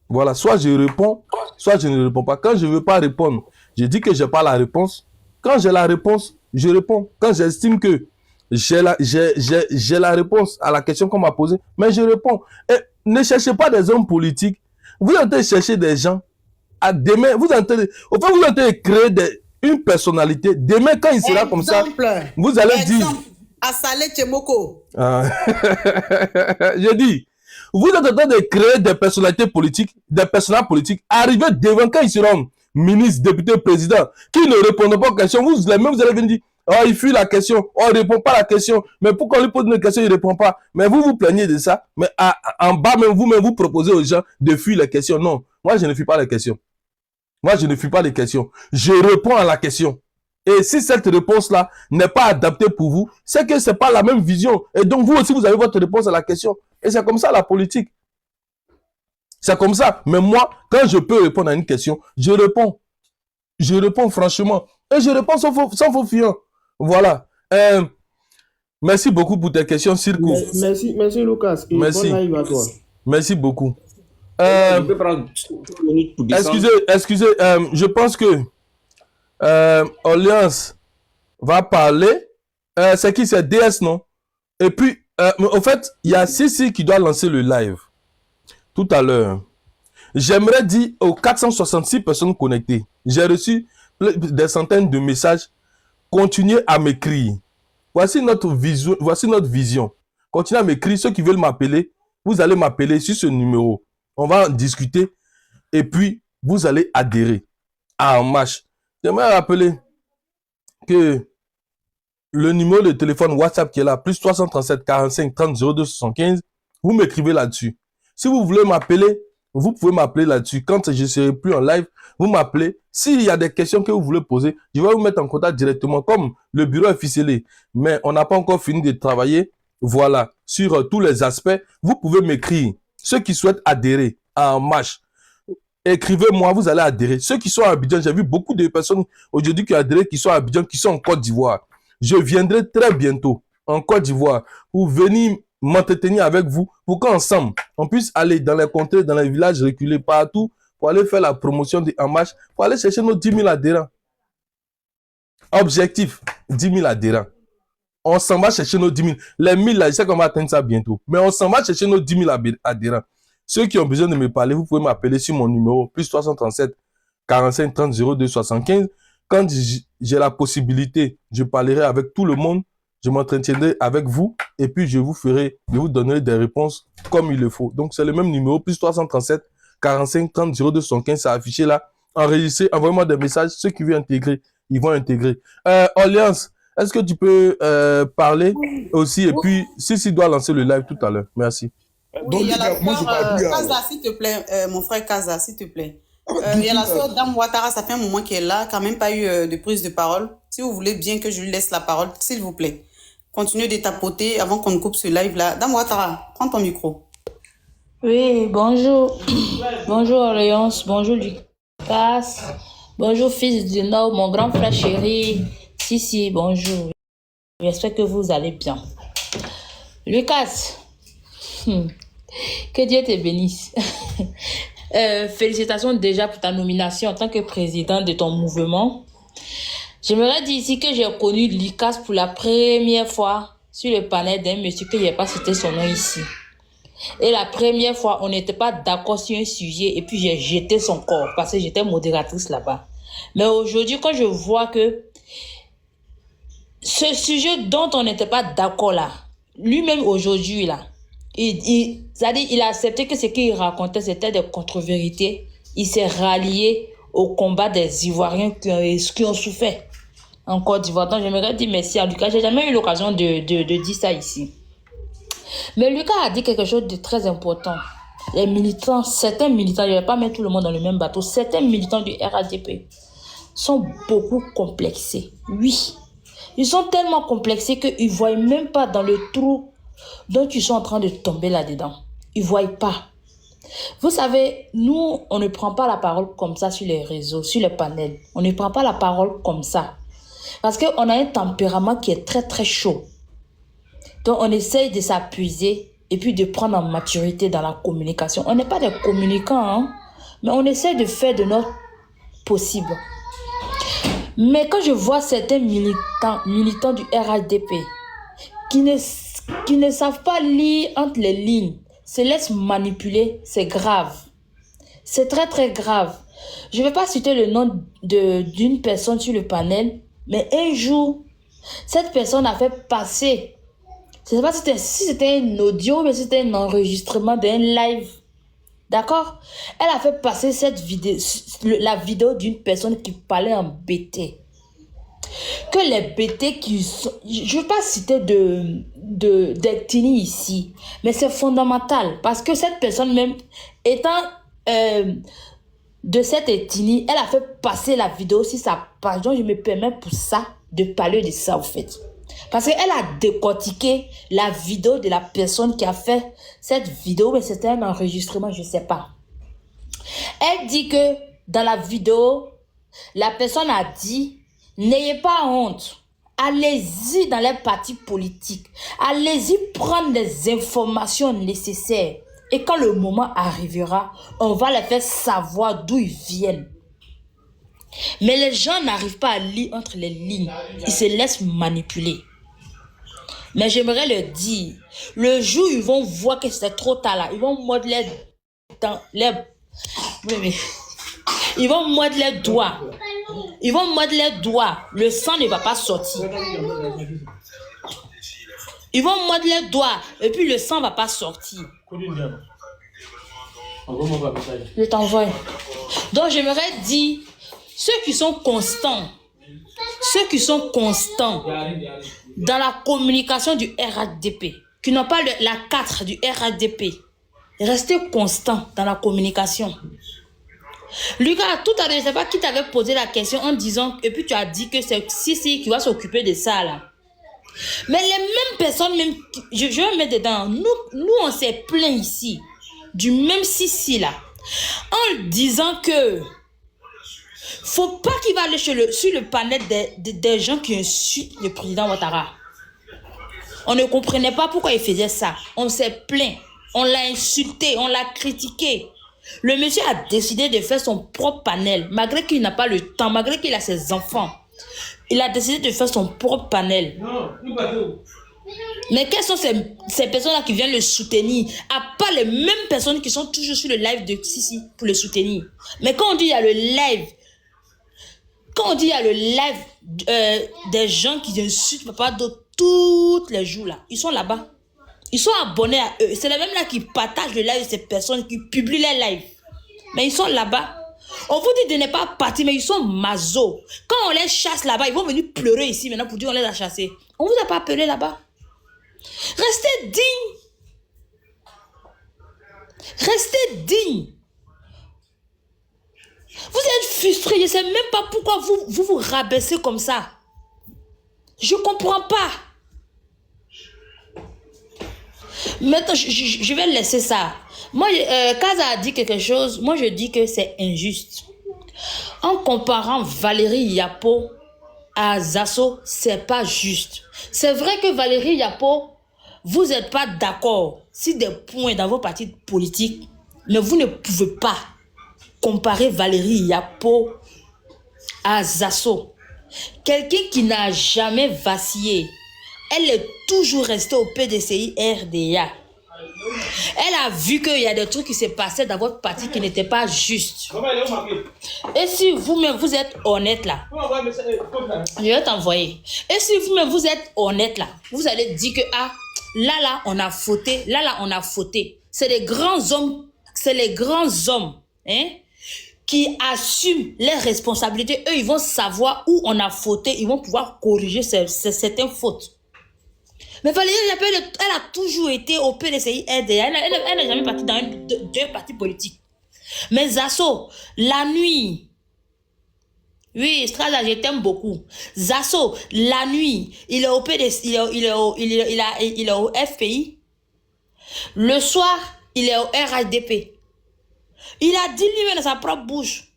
Voilà, soit je réponds, soit je ne réponds pas. Quand je ne veux pas répondre, je dis que je n'ai pas la réponse. Quand j'ai la réponse, je réponds. Quand j'estime que j'ai la réponse à la question qu'on m'a posée, mais je réponds. Et ne cherchez pas des hommes politiques. Vous êtes en train de chercher des gens. À demain, vous êtes en train de créer une personnalité. Demain, quand il sera comme ça, vous allez dire... Assalé Tchemoko. Je dis, vous êtes en train de créer des personnalités politiques, des personnages politiques, arriver devant quand ils seront ministres, députés, présidents, qui ne répondent pas aux questions. Vous allez venir dire, oh, il fuit la question, on ne répond pas à la question, mais pourquoi on lui pose une question, il ne répond pas. Mais vous vous plaignez de ça, mais en bas, même vous proposez aux gens de fuir les questions. Non, moi je ne fuis pas les questions. Moi je ne fuis pas les questions. Je réponds à la question. Et si cette réponse-là n'est pas adaptée pour vous, c'est que ce n'est pas la même vision. Et donc, vous aussi, vous avez votre réponse à la question. Et c'est comme ça la politique. C'est comme ça. Mais moi, quand je peux répondre à une question, je réponds. Je réponds franchement. Et je réponds sans faux fuyant. Voilà. Merci beaucoup pour tes questions, Circo. Merci Lucas. Et merci. Bonne live à toi. Merci beaucoup. Je peux prendre 2 minutes pour descendre. Excusez, je pense que Alliance va parler. C'est qui? C'est DS, non? Et puis, en fait, il y a Sissi qui doit lancer le live tout à l'heure. J'aimerais dire aux 466 personnes connectées, j'ai reçu des centaines de messages. Continuez à m'écrire. Voici notre vision. Continuez à m'écrire. Ceux qui veulent m'appeler, vous allez m'appeler sur ce numéro. On va en discuter. Et puis, vous allez adhérer à En Marche. J'aimerais rappeler que le numéro de téléphone WhatsApp qui est là, plus 337 45 30 02 75, vous m'écrivez là-dessus. Si vous voulez m'appeler, vous pouvez m'appeler là-dessus. Quand je ne serai plus en live, vous m'appelez. S'il y a des questions que vous voulez poser, je vais vous mettre en contact directement. Comme le bureau est ficelé, mais on n'a pas encore fini de travailler, voilà, sur tous les aspects, vous pouvez m'écrire. Ceux qui souhaitent adhérer à En Marche, écrivez-moi, vous allez adhérer. Ceux qui sont à Abidjan, j'ai vu beaucoup de personnes aujourd'hui qui ont adhéré, qui sont à Abidjan, qui sont en Côte d'Ivoire. Je viendrai très bientôt en Côte d'Ivoire pour venir m'entretenir avec vous, pour qu'ensemble, on puisse aller dans les contrées, dans les villages reculés, partout, pour aller faire la promotion de En Marche, pour aller chercher nos 10 000 adhérents. Objectif, 10 000 adhérents. On s'en va chercher nos 10 000. Les 1000 là, je sais qu'on va atteindre ça bientôt. Mais on s'en va chercher nos 10 000 adhérents. Ceux qui ont besoin de me parler, vous pouvez m'appeler sur mon numéro, plus 337 45 30 02 75. Quand j'ai la possibilité, je parlerai avec tout le monde, je m'entretiendrai avec vous, et puis je vous donnerai des réponses comme il le faut. Donc c'est le même numéro, plus 337 45 30 02 75, c'est affiché là. Enregistrez, envoyez-moi des messages. Ceux qui veulent intégrer, ils vont intégrer. Alliance, est-ce que tu peux parler aussi? Et puis, si doit lancer le live tout à l'heure. Merci. Oui, il y a la sœur Kaza, s'il te plaît, mon frère Kaza, s'il te plaît. Il y a la sœur Dame Ouattara, ça fait un moment qu'elle est là, quand même pas eu de prise de parole. Si vous voulez bien que je lui laisse la parole, s'il vous plaît. Continuez de tapoter avant qu'on coupe ce live-là. Dame Ouattara, prends ton micro. Oui, bonjour. Bonjour Alliance, bonjour Lucas. Bonjour fils du Nord, mon grand frère chéri. Si, bonjour. J'espère que vous allez bien. Lucas, que Dieu te bénisse. Félicitations déjà pour ta nomination en tant que président de ton mouvement. J'aimerais dire ici que j'ai connu Lucas pour la première fois sur le panel d'un monsieur que je n'ai pas cité son nom ici. Et la première fois, on n'était pas d'accord sur un sujet et puis j'ai jeté son corps parce que j'étais modératrice là-bas. Mais aujourd'hui, quand je vois que ce sujet dont on n'était pas d'accord là, lui-même aujourd'hui là, c'est-à-dire il a accepté que ce qu'il racontait c'était des contre-vérités. Il s'est rallié au combat des Ivoiriens qui ont souffert en Côte d'Ivoire. Donc j'aimerais dire merci à Lucas. J'ai jamais eu l'occasion de dire ça ici. Mais Lucas a dit quelque chose de très important. Les militants, certains militants, je ne vais pas mettre tout le monde dans le même bateau, certains militants du RADP sont beaucoup complexés. Oui, ils sont tellement complexés qu'ils ne voient même pas dans le trou dont ils sont en train de tomber là-dedans. Ils ne voient pas. Vous savez, nous, on ne prend pas la parole comme ça sur les réseaux, sur les panels. On ne prend pas la parole comme ça. Parce qu'on a un tempérament qui est très, très chaud. Donc, on essaye de s'appuyer et puis de prendre en maturité dans la communication. On n'est pas des communicants, hein, mais on essaie de faire de notre possible. Mais quand je vois certains militants du RADP qui ne savent pas lire entre les lignes, se laissent manipuler, c'est grave. C'est très, très grave. Je ne vais pas citer le nom d'une personne sur le panel, mais un jour, cette personne a fait passer... Je ne sais pas si c'était un audio, mais c'était un enregistrement d'un live. D'accord? Elle a fait passer cette vidéo, la vidéo d'une personne qui parlait en BT. Que les BT qui sont... Je ne veux pas citer d'ethnie ici, mais c'est fondamental. Parce que cette personne même, étant de cette ethnie, elle a fait passer la vidéo sur sa page. Donc je me permets pour ça de parler de ça au fait. Parce qu'elle a décortiqué la vidéo de la personne qui a fait cette vidéo, mais c'était un enregistrement, je ne sais pas. Elle dit que dans la vidéo, la personne a dit, n'ayez pas honte, allez-y dans les partis politiques, allez-y prendre les informations nécessaires. Et quand le moment arrivera, on va les faire savoir d'où ils viennent. Mais les gens n'arrivent pas à lire entre les lignes, ils se laissent manipuler. Mais j'aimerais le dire, le jour où ils vont voir que c'est trop tard là, ils vont mordre les ils vont mordre les doigts. Ils vont mordre les doigts. Le sang ne va pas sortir. Ils vont mordre les doigts et puis le sang ne va pas sortir. Je t'envoie. Donc j'aimerais dire, ceux qui sont constants dans la communication du RADP, qui n'ont pas la 4 du RADP, restez constants dans la communication. Lucas, tout à l'heure, je ne sais pas qui t'avait posé la question en disant, et puis tu as dit que c'est Sissi qui va s'occuper de ça là. Mais les mêmes personnes, même, je vais mettre dedans, nous on s'est plaint ici, du même Sissi là, en disant que faut pas qu'il va aller sur le panel des gens qui insultent le président Ouattara. On ne comprenait pas pourquoi il faisait ça. On s'est plaint, on l'a insulté, on l'a critiqué. Le monsieur a décidé de faire son propre panel, malgré qu'il n'a pas le temps, malgré qu'il a ses enfants. Il a décidé de faire son propre panel. Mais quelles sont ces personnes-là qui viennent le soutenir, à part les mêmes personnes qui sont toujours sur le live de Sissi pour le soutenir. Mais quand on dit il y a le live, des gens qui insultent Papa Do tous les jours là, ils sont là-bas. Ils sont abonnés à eux. C'est les mêmes là qui partagent le live de ces personnes, qui publient les lives. Mais ils sont là-bas. On vous dit de ne pas partir, mais ils sont maso. Quand on les chasse là-bas, ils vont venir pleurer ici maintenant pour dire qu'on les a chassés. On vous a pas appelé là-bas. Restez digne. Restez digne. Vous êtes frustrés, je ne sais même pas pourquoi vous rabaissez comme ça. Je ne comprends pas. Maintenant, je vais laisser ça. Moi, Kaza a dit quelque chose. Moi, je dis que c'est injuste. En comparant Valérie Yapo à Zasso, c'est pas juste. C'est vrai que Valérie Yapo, vous n'êtes pas d'accord sur des points dans vos partis politiques, mais vous ne pouvez pas comparer Valérie Yapo à Zasso. Quelqu'un qui n'a jamais vacillé. Elle est toujours restée au PDCI RDA. Elle a vu qu'il y a des trucs qui se passaient dans votre parti qui n'étaient pas justes. Et si vous-même vous êtes honnête là, je vais t'envoyer. Et si vous-même vous êtes honnête là, vous allez dire que ah, là on a fauté, là on a fauté. C'est les grands hommes, hein, qui assument les responsabilités. Eux, ils vont savoir où on a fauté, ils vont pouvoir corriger certaines fautes. Mais Valérie Yapo, elle a toujours été au PDCI RDA. Elle n'a jamais parti dans deux partis politiques. Mais Zasso, la nuit, oui, Strada, je t'aime beaucoup. Zasso, la nuit, il est au PDCI, il est au FPI. Le soir, il est au RHDP. Il a dit lui-même dans sa propre bouche.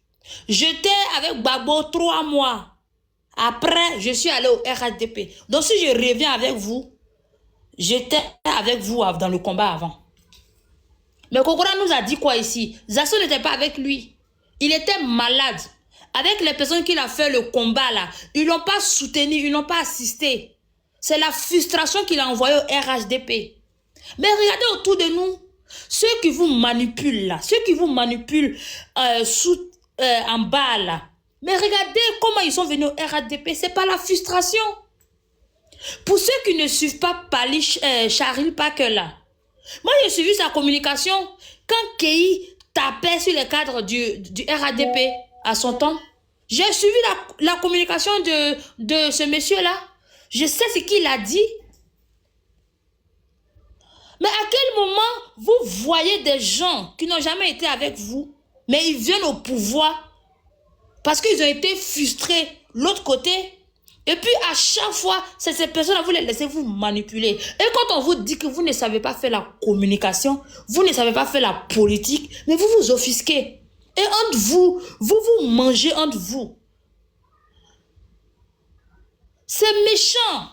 J'étais avec Babo 3 mois. Après, je suis allé au RHDP. Donc, si je reviens avec vous, j'étais avec vous dans le combat avant. Mais Kokora nous a dit quoi ici? Zasso n'était pas avec lui. Il était malade. Avec les personnes qui l'ont fait le combat là, ils ne l'ont pas soutenu, ils n'ont pas assisté. C'est la frustration qu'il a envoyée au RHDP. Mais regardez autour de nous, ceux qui vous manipulent là, ceux qui vous manipulent en bas là. Mais regardez comment ils sont venus au RHDP, c'est pas la frustration. Pour ceux qui ne suivent pas Charil Packer là, moi j'ai suivi sa communication quand Kei tapait sur les cadres du RADP à son temps. J'ai suivi la communication de ce monsieur là. Je sais ce qu'il a dit. Mais à quel moment vous voyez des gens qui n'ont jamais été avec vous, mais ils viennent au pouvoir parce qu'ils ont été frustrés l'autre côté? Et puis à chaque fois, c'est ces personnes-là, vous les laissez vous manipuler. Et quand on vous dit que vous ne savez pas faire la communication, vous ne savez pas faire la politique, mais vous vous offusquez. Et entre vous, vous mangez entre vous. C'est méchant.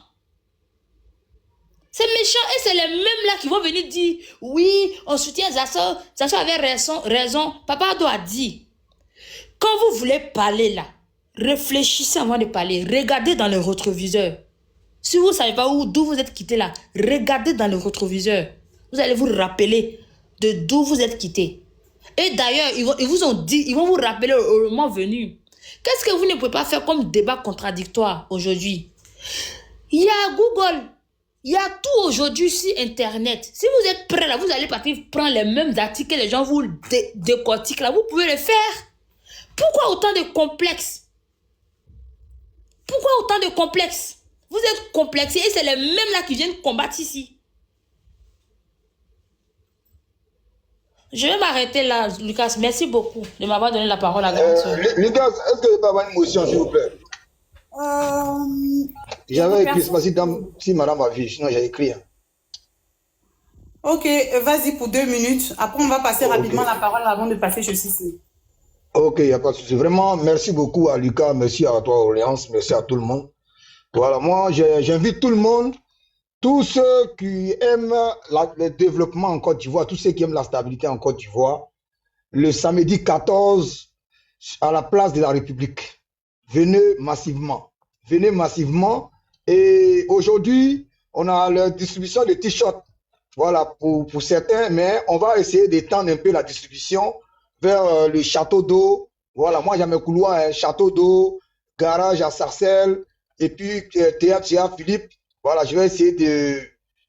C'est méchant. Et c'est les mêmes là qui vont venir dire, oui, on soutient Zasso. Zasso avait raison. Papa doit dire, quand vous voulez parler là, réfléchissez avant de parler. Regardez dans le rétroviseur. Si vous ne savez pas d'où vous êtes quitté là, regardez dans le rétroviseur. Vous allez vous rappeler de d'où vous êtes quitté. Et d'ailleurs, ils vous ont dit, ils vont vous rappeler au moment venu. Qu'est-ce que vous ne pouvez pas faire comme débat contradictoire aujourd'hui? Il y a Google. Il y a tout aujourd'hui sur Internet. Si vous êtes prêts là, vous allez partir prendre les mêmes articles que les gens vous décortiquent là. Vous pouvez le faire. Pourquoi autant de complexes? Pourquoi autant de complexes? Vous êtes complexés et c'est les mêmes là qui viennent combattre ici. Je vais m'arrêter là, Lucas. Merci beaucoup de m'avoir donné la parole à grande soeur. Lucas, est-ce que je peux avoir une motion, s'il vous plaît? J'avais écrit, c'est pas si madame a vu, sinon j'ai écrit. Ok, vas-y pour 2 minutes. Après, on va passer rapidement la parole avant de passer chez Cécile. Ok, il n'y a pas de souci. Vraiment, merci beaucoup à Lucas, merci à toi, Orléans, merci à tout le monde. Voilà, moi, j'invite tout le monde, tous ceux qui aiment le développement en Côte d'Ivoire, tous ceux qui aiment la stabilité en Côte d'Ivoire, le samedi 14 à la place de la République. Venez massivement. Venez massivement. Et aujourd'hui, on a la distribution de t-shirts. Voilà, pour certains, mais on va essayer d'étendre un peu la distribution vers le château d'eau. Voilà, moi j'ai mes couloirs, château d'eau, garage à Sarcelles, et puis théâtre à Philippe. Voilà, je vais essayer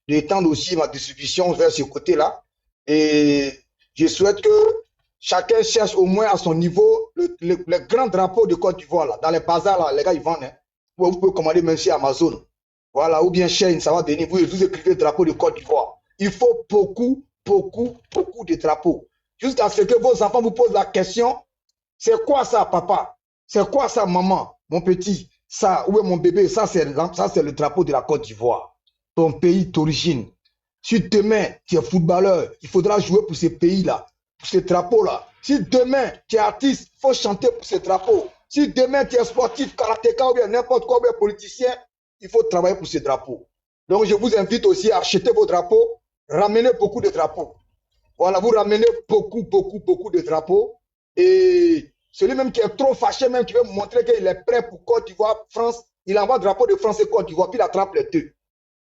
d'étendre aussi ma distribution vers ce côté-là. Et je souhaite que chacun cherche au moins à son niveau le grand drapeau de Côte d'Ivoire. Là. Dans les bazars, là, les gars, ils vendent. Hein. Vous pouvez commander même chez Amazon. Voilà, ou bien Chaîne, ça va donner. Vous écrivez drapeau de Côte d'Ivoire. Il faut beaucoup de drapeaux. Jusqu'à ce que vos enfants vous posent la question, c'est quoi ça, papa? C'est quoi ça, maman? Mon petit, ça, où est mon bébé? Ça, c'est le drapeau de la Côte d'Ivoire. Ton pays d'origine. Si demain, tu es footballeur, il faudra jouer pour ces pays-là, pour ces drapeaux-là. Si demain, tu es artiste, il faut chanter pour ces drapeaux. Si demain, tu es sportif, karatéka ou bien n'importe quoi, ou bien politicien, il faut travailler pour ces drapeaux. Donc, je vous invite aussi à acheter vos drapeaux, ramener beaucoup de drapeaux. Voilà, vous ramenez beaucoup de drapeaux. Et celui même qui est trop fâché, même qui veut montrer qu'il est prêt pour Côte d'Ivoire, France, il envoie le drapeau de France et Côte d'Ivoire, puis il attrape les deux.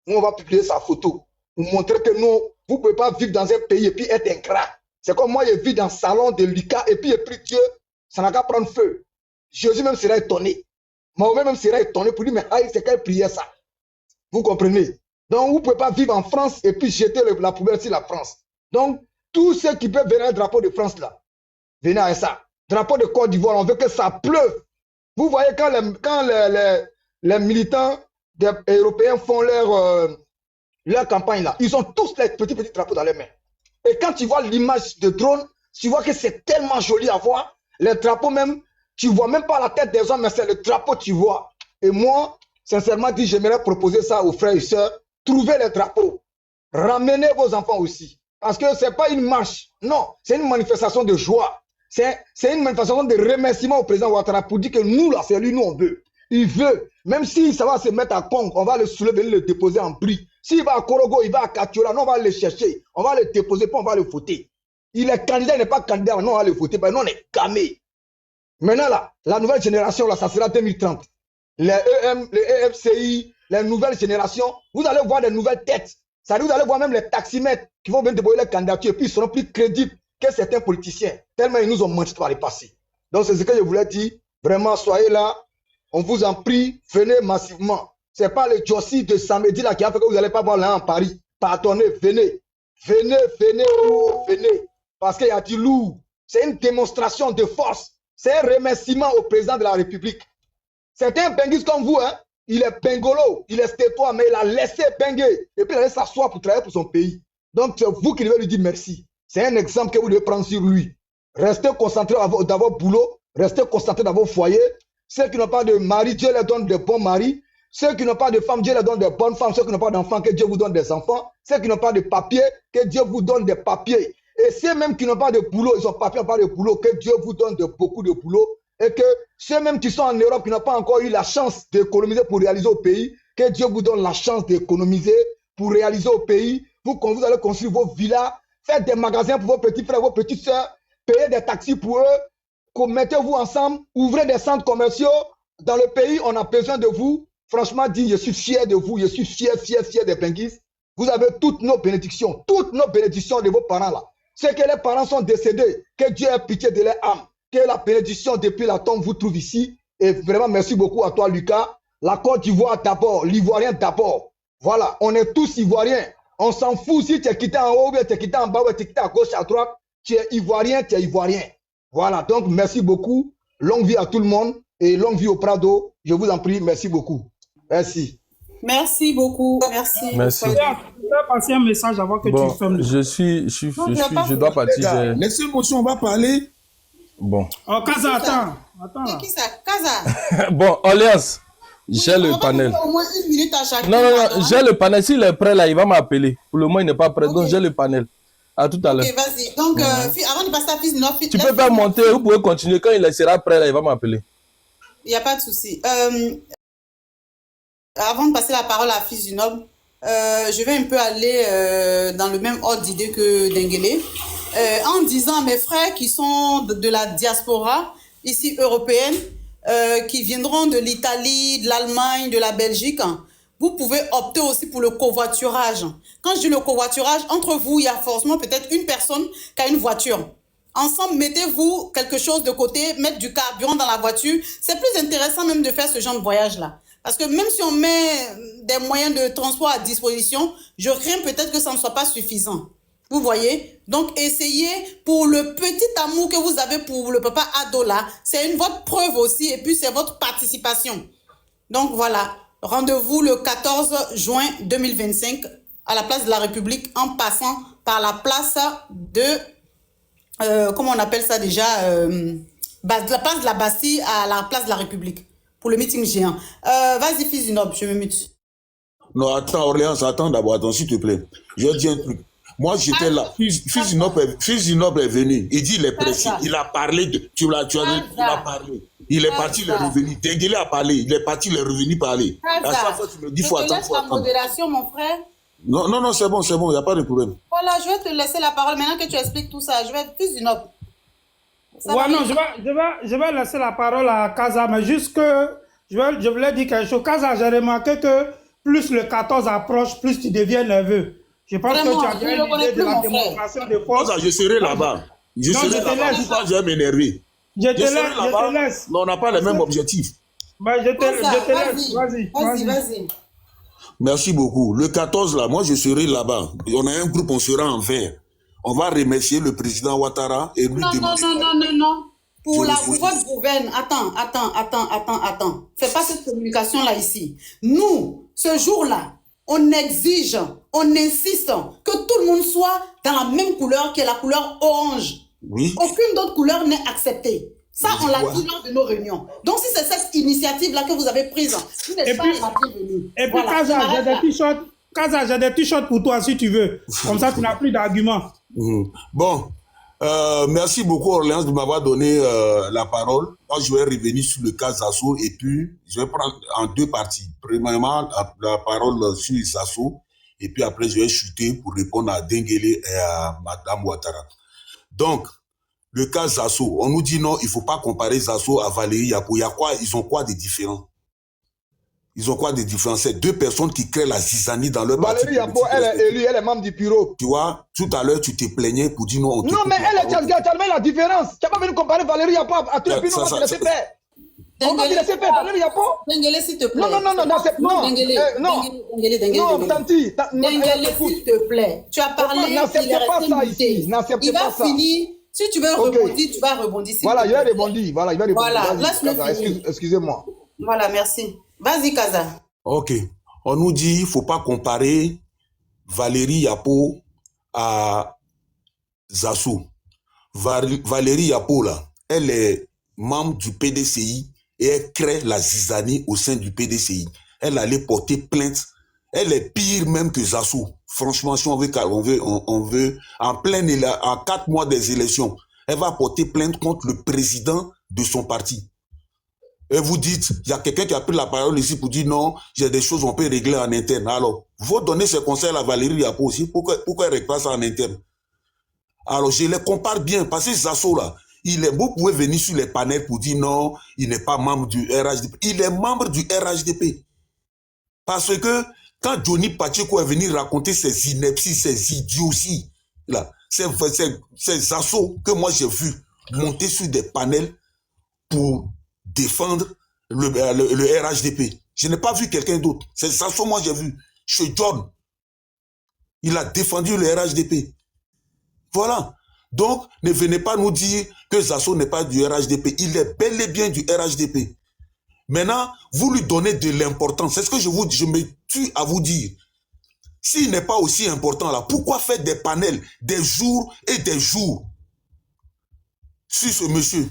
Nous, on va publier sa photo. Pour montrer que non, vous ne pouvez pas vivre dans un pays et puis être ingrat. C'est comme moi, je vis dans le salon de Lucas et puis je prie Dieu, ça n'a qu'à prendre feu. Jésus même sera étonné. Mahomet même sera étonné pour dire, mais c'est quelle prière ça? Vous comprenez? Donc, vous ne pouvez pas vivre en France et puis jeter la poubelle sur la France. Donc, tous ceux qui peuvent venir au drapeau de France là, venez à ça. Drapeau de Côte d'Ivoire, on veut que ça pleuve. Vous voyez quand les militants européens font leur campagne là, ils ont tous les petits drapeaux dans les mains. Et quand tu vois l'image de drone, tu vois que c'est tellement joli à voir. Les drapeaux même, tu vois même pas la tête des hommes, mais c'est le drapeau tu vois. Et moi, sincèrement dit, j'aimerais proposer ça aux frères et sœurs. Trouvez les drapeaux. Ramenez vos enfants aussi. Parce que ce n'est pas une marche. Non, c'est une manifestation de joie. C'est une manifestation de remerciement au président Ouattara pour dire que nous, là, c'est lui, nous, on veut. Il veut. Même si ça va se mettre à Kong, on va le soulever, le déposer en Brie. S'il va à Korogo, il va à Katiola, non, on va le chercher. On va le déposer, puis on va le voter. Il est candidat, il n'est pas candidat, non, on va le voter. Ben non, on est camé. Maintenant, là, la nouvelle génération, là, ça sera 2030. Les EMCI, les nouvelles générations, vous allez voir des nouvelles têtes. Ça, vous allez voir même les taximètres qui vont venir déposer les candidatures et puis ils seront plus crédibles que certains politiciens, tellement ils nous ont menti par le passé. Donc c'est ce que je voulais dire. Vraiment, soyez là. On vous en prie, venez massivement. Ce n'est pas le Jossi de samedi là qui a fait que vous n'allez pas voir là en Paris. Pardonnez, venez. Venez. Parce qu'il y a du lourd. C'est une démonstration de force. C'est un remerciement au président de la République. C'est un benguiste comme vous, hein. Il est bengolo, il est stétois, mais il a laissé benguer. Et puis il a laissé s'asseoir pour travailler pour son pays. Donc c'est vous qui devez lui dire merci. C'est un exemple que vous devez prendre sur lui. Restez concentrés dans vos boulots, restez concentrés dans vos foyers. Ceux qui n'ont pas de mari, Dieu leur donne de bons maris. Ceux qui n'ont pas de femmes, Dieu leur donne de bonnes femmes. Ceux qui n'ont pas d'enfants, que Dieu vous donne des enfants. Ceux qui n'ont pas de papiers, que Dieu vous donne des papiers. Et ceux même qui n'ont pas de boulot, ils ont papier, pas de boulot, que Dieu vous donne beaucoup de boulot. Et que ceux même qui sont en Europe, qui n'ont pas encore eu la chance d'économiser pour réaliser au pays, que Dieu vous donne la chance d'économiser pour réaliser au pays. Vous allez construire vos villas, faites des magasins pour vos petits frères, vos petites sœurs, payez des taxis pour eux, mettez-vous ensemble, ouvrez des centres commerciaux. Dans le pays, on a besoin de vous. Franchement dit, je suis fier de vous, je suis fier des Benguistes. Vous avez toutes nos bénédictions de vos parents là. C'est que les parents sont décédés, que Dieu ait pitié de leur âme. Que la bénédiction depuis la tombe vous trouve ici. Et vraiment, merci beaucoup à toi, Lucas. La Côte d'Ivoire d'abord, l'Ivoirien d'abord. Voilà, on est tous Ivoiriens. On s'en fout si tu es quitté en haut, ou tu es quitté en bas, ou tu es quitté à gauche, à droite. Tu es Ivoirien, tu es Ivoirien. Voilà, donc merci beaucoup. Longue vie à tout le monde et longue vie au Prado. Je vous en prie, merci beaucoup. Merci. Merci beaucoup. Merci. Merci. Je vais passer un message avant que tu fermes. Je dois partir. Laissez-moi, on va parler. Bon. Oh, Kaza, attends. C'est qui ça? Kaza. Bon, Alliance, j'ai le panel. Au moins une minute à chaque. Non, j'ai le panel. S'il est prêt là, il va m'appeler. Pour le moment, il n'est pas prêt. Donc, j'ai le panel. À tout à l'heure. Ok, vas-y. Donc, avant de passer à Fils du Nord, tu peux faire monter, vous pouvez continuer. Quand il sera prêt là, il va m'appeler. Il n'y a pas de souci. Avant de passer la parole à Fils du Nord, je vais un peu aller dans le même ordre d'idée que Denguele. En disant à mes frères qui sont de la diaspora, ici européenne, qui viendront de l'Italie, de l'Allemagne, de la Belgique, vous pouvez opter aussi pour le covoiturage. Quand je dis le covoiturage, entre vous, il y a forcément peut-être une personne qui a une voiture. Ensemble, mettez-vous quelque chose de côté, mettre du carburant dans la voiture. C'est plus intéressant même de faire ce genre de voyage-là. Parce que même si on met des moyens de transport à disposition, je crains peut-être que ça ne soit pas suffisant. Vous voyez? Donc, essayez pour le petit amour que vous avez pour le papa Ado là. C'est votre preuve aussi et puis c'est votre participation. Donc, voilà. Rendez-vous le 14 juin 2025 à la place de la République en passant par la place de... comment on appelle ça déjà la place de la Bastille à la place de la République pour le meeting géant. Vas-y, Fils du Noble, je me mute. Non, attends, Orléans, attends d'abord, attends, s'il te plaît. Je vais dire un truc. Moi, j'étais là. Fils du Noble est venu. Il dit, il est pressé. Il a parlé de... il a parlé. Il est parti, il est revenu. Denguele a parlé. Il est parti, il est revenu parler. À chaque fois, tu me dis, il faut attendre. Je te laisse la modération, mon frère. Non, c'est bon, il n'y a pas de problème. Voilà, je vais te laisser la parole maintenant que tu expliques tout ça. Je vais Fils du Noble. Ouais, non, je vais laisser la parole à Kaza, mais juste que je voulais dire quelque chose. Kaza, j'ai remarqué que plus le 14 approche, plus tu deviens nerveux. Je pense Vraiment, que tu as bien l'idée de la démonstration de force. Je serai là-bas. Je serai là-bas. Pourquoi je vais m'énerver? Je te laisse. Mais on n'a pas les mêmes objectifs. Bah, je te laisse. Vas-y. Merci beaucoup. Le 14, là, moi, je serai là-bas. On a un groupe, on sera en vert. On va remercier le président Ouattara et lui demander... Non. Pour votre gouverne, attends. Fais pas cette communication-là ici. Nous, ce jour-là, on exige, on insiste que tout le monde soit dans la même couleur qui est la couleur orange. Oui. Aucune autre couleur n'est acceptée. Ça, on l'a dit lors de nos réunions. Donc, si c'est cette initiative-là que vous avez prise, vous n'êtes pas la bienvenue. Et puis, Kaza, j'ai des t-shirts pour toi si tu veux. Comme ça, tu n'as plus d'arguments. Bon, merci beaucoup Orléans de m'avoir donné la parole. Moi, je vais revenir sur le cas Zasso et puis je vais prendre en deux parties. Premièrement, la parole sur les Zasso et puis après, je vais chuter pour répondre à Denguele et à Madame Ouattara. Donc, le cas Zasso, on nous dit non, il ne faut pas comparer Zasso à Valérie Yapo. Ils ont quoi de différent? Ils ont quoi de différent? C'est deux personnes qui créent la zizanie dans leur parti. Valérie Yapo, elle est élue, elle est membre du bureau. Tu vois, tout à l'heure, tu te plaignais pour dire non. Non, mais elle est tellement la différence. Tu n'as pas venu comparer Valérie Yapo à tout le pays, on va te laisser faire. On va te laisser faire, Valérie Yapo. Denguele, s'il te plaît. Non, Tanti. Denguele, s'il te plaît. Tu as parlé, n'acceptez pas ça ici. Il va finir. Si tu veux rebondir, tu vas rebondir. Voilà, il va rebondir. Voilà, laisse-le finir. Excusez-moi. Voilà, merci. Vas-y, Kaza. Ok. On nous dit qu'il ne faut pas comparer Valérie Yapo à Zasso. Valérie Yapo, là, elle est membre du PDCI et elle crée la zizanie au sein du PDCI. Elle allait porter plainte. Elle est pire même que Zasso. Franchement, si on veut, en 4 mois des élections, elle va porter plainte contre le président de son parti. Et vous dites, il y a quelqu'un qui a pris la parole ici pour dire non, j'ai des choses qu'on peut régler en interne. Alors, vous donnez ce conseil à Valérie Yapo aussi, pourquoi elle ne règle pas ça en interne? Alors, je les compare bien, parce que Zasso, là, vous pouvez venir sur les panels pour dire non, il n'est pas membre du RHDP. Il est membre du RHDP. Parce que quand Johnny Pacheco est venu raconter ses inepties, ses idioties, là, c'est Zasso que moi j'ai vu monter sur des panels pour défendre le RHDP. Je n'ai pas vu quelqu'un d'autre. C'est Zasso, moi j'ai vu. Chez John, il a défendu le RHDP. Voilà. Donc, ne venez pas nous dire que Zasso n'est pas du RHDP. Il est bel et bien du RHDP. Maintenant, vous lui donnez de l'importance. C'est ce que je me tue à vous dire. S'il n'est pas aussi important là, pourquoi faire des panels, des jours et des jours sur ce monsieur?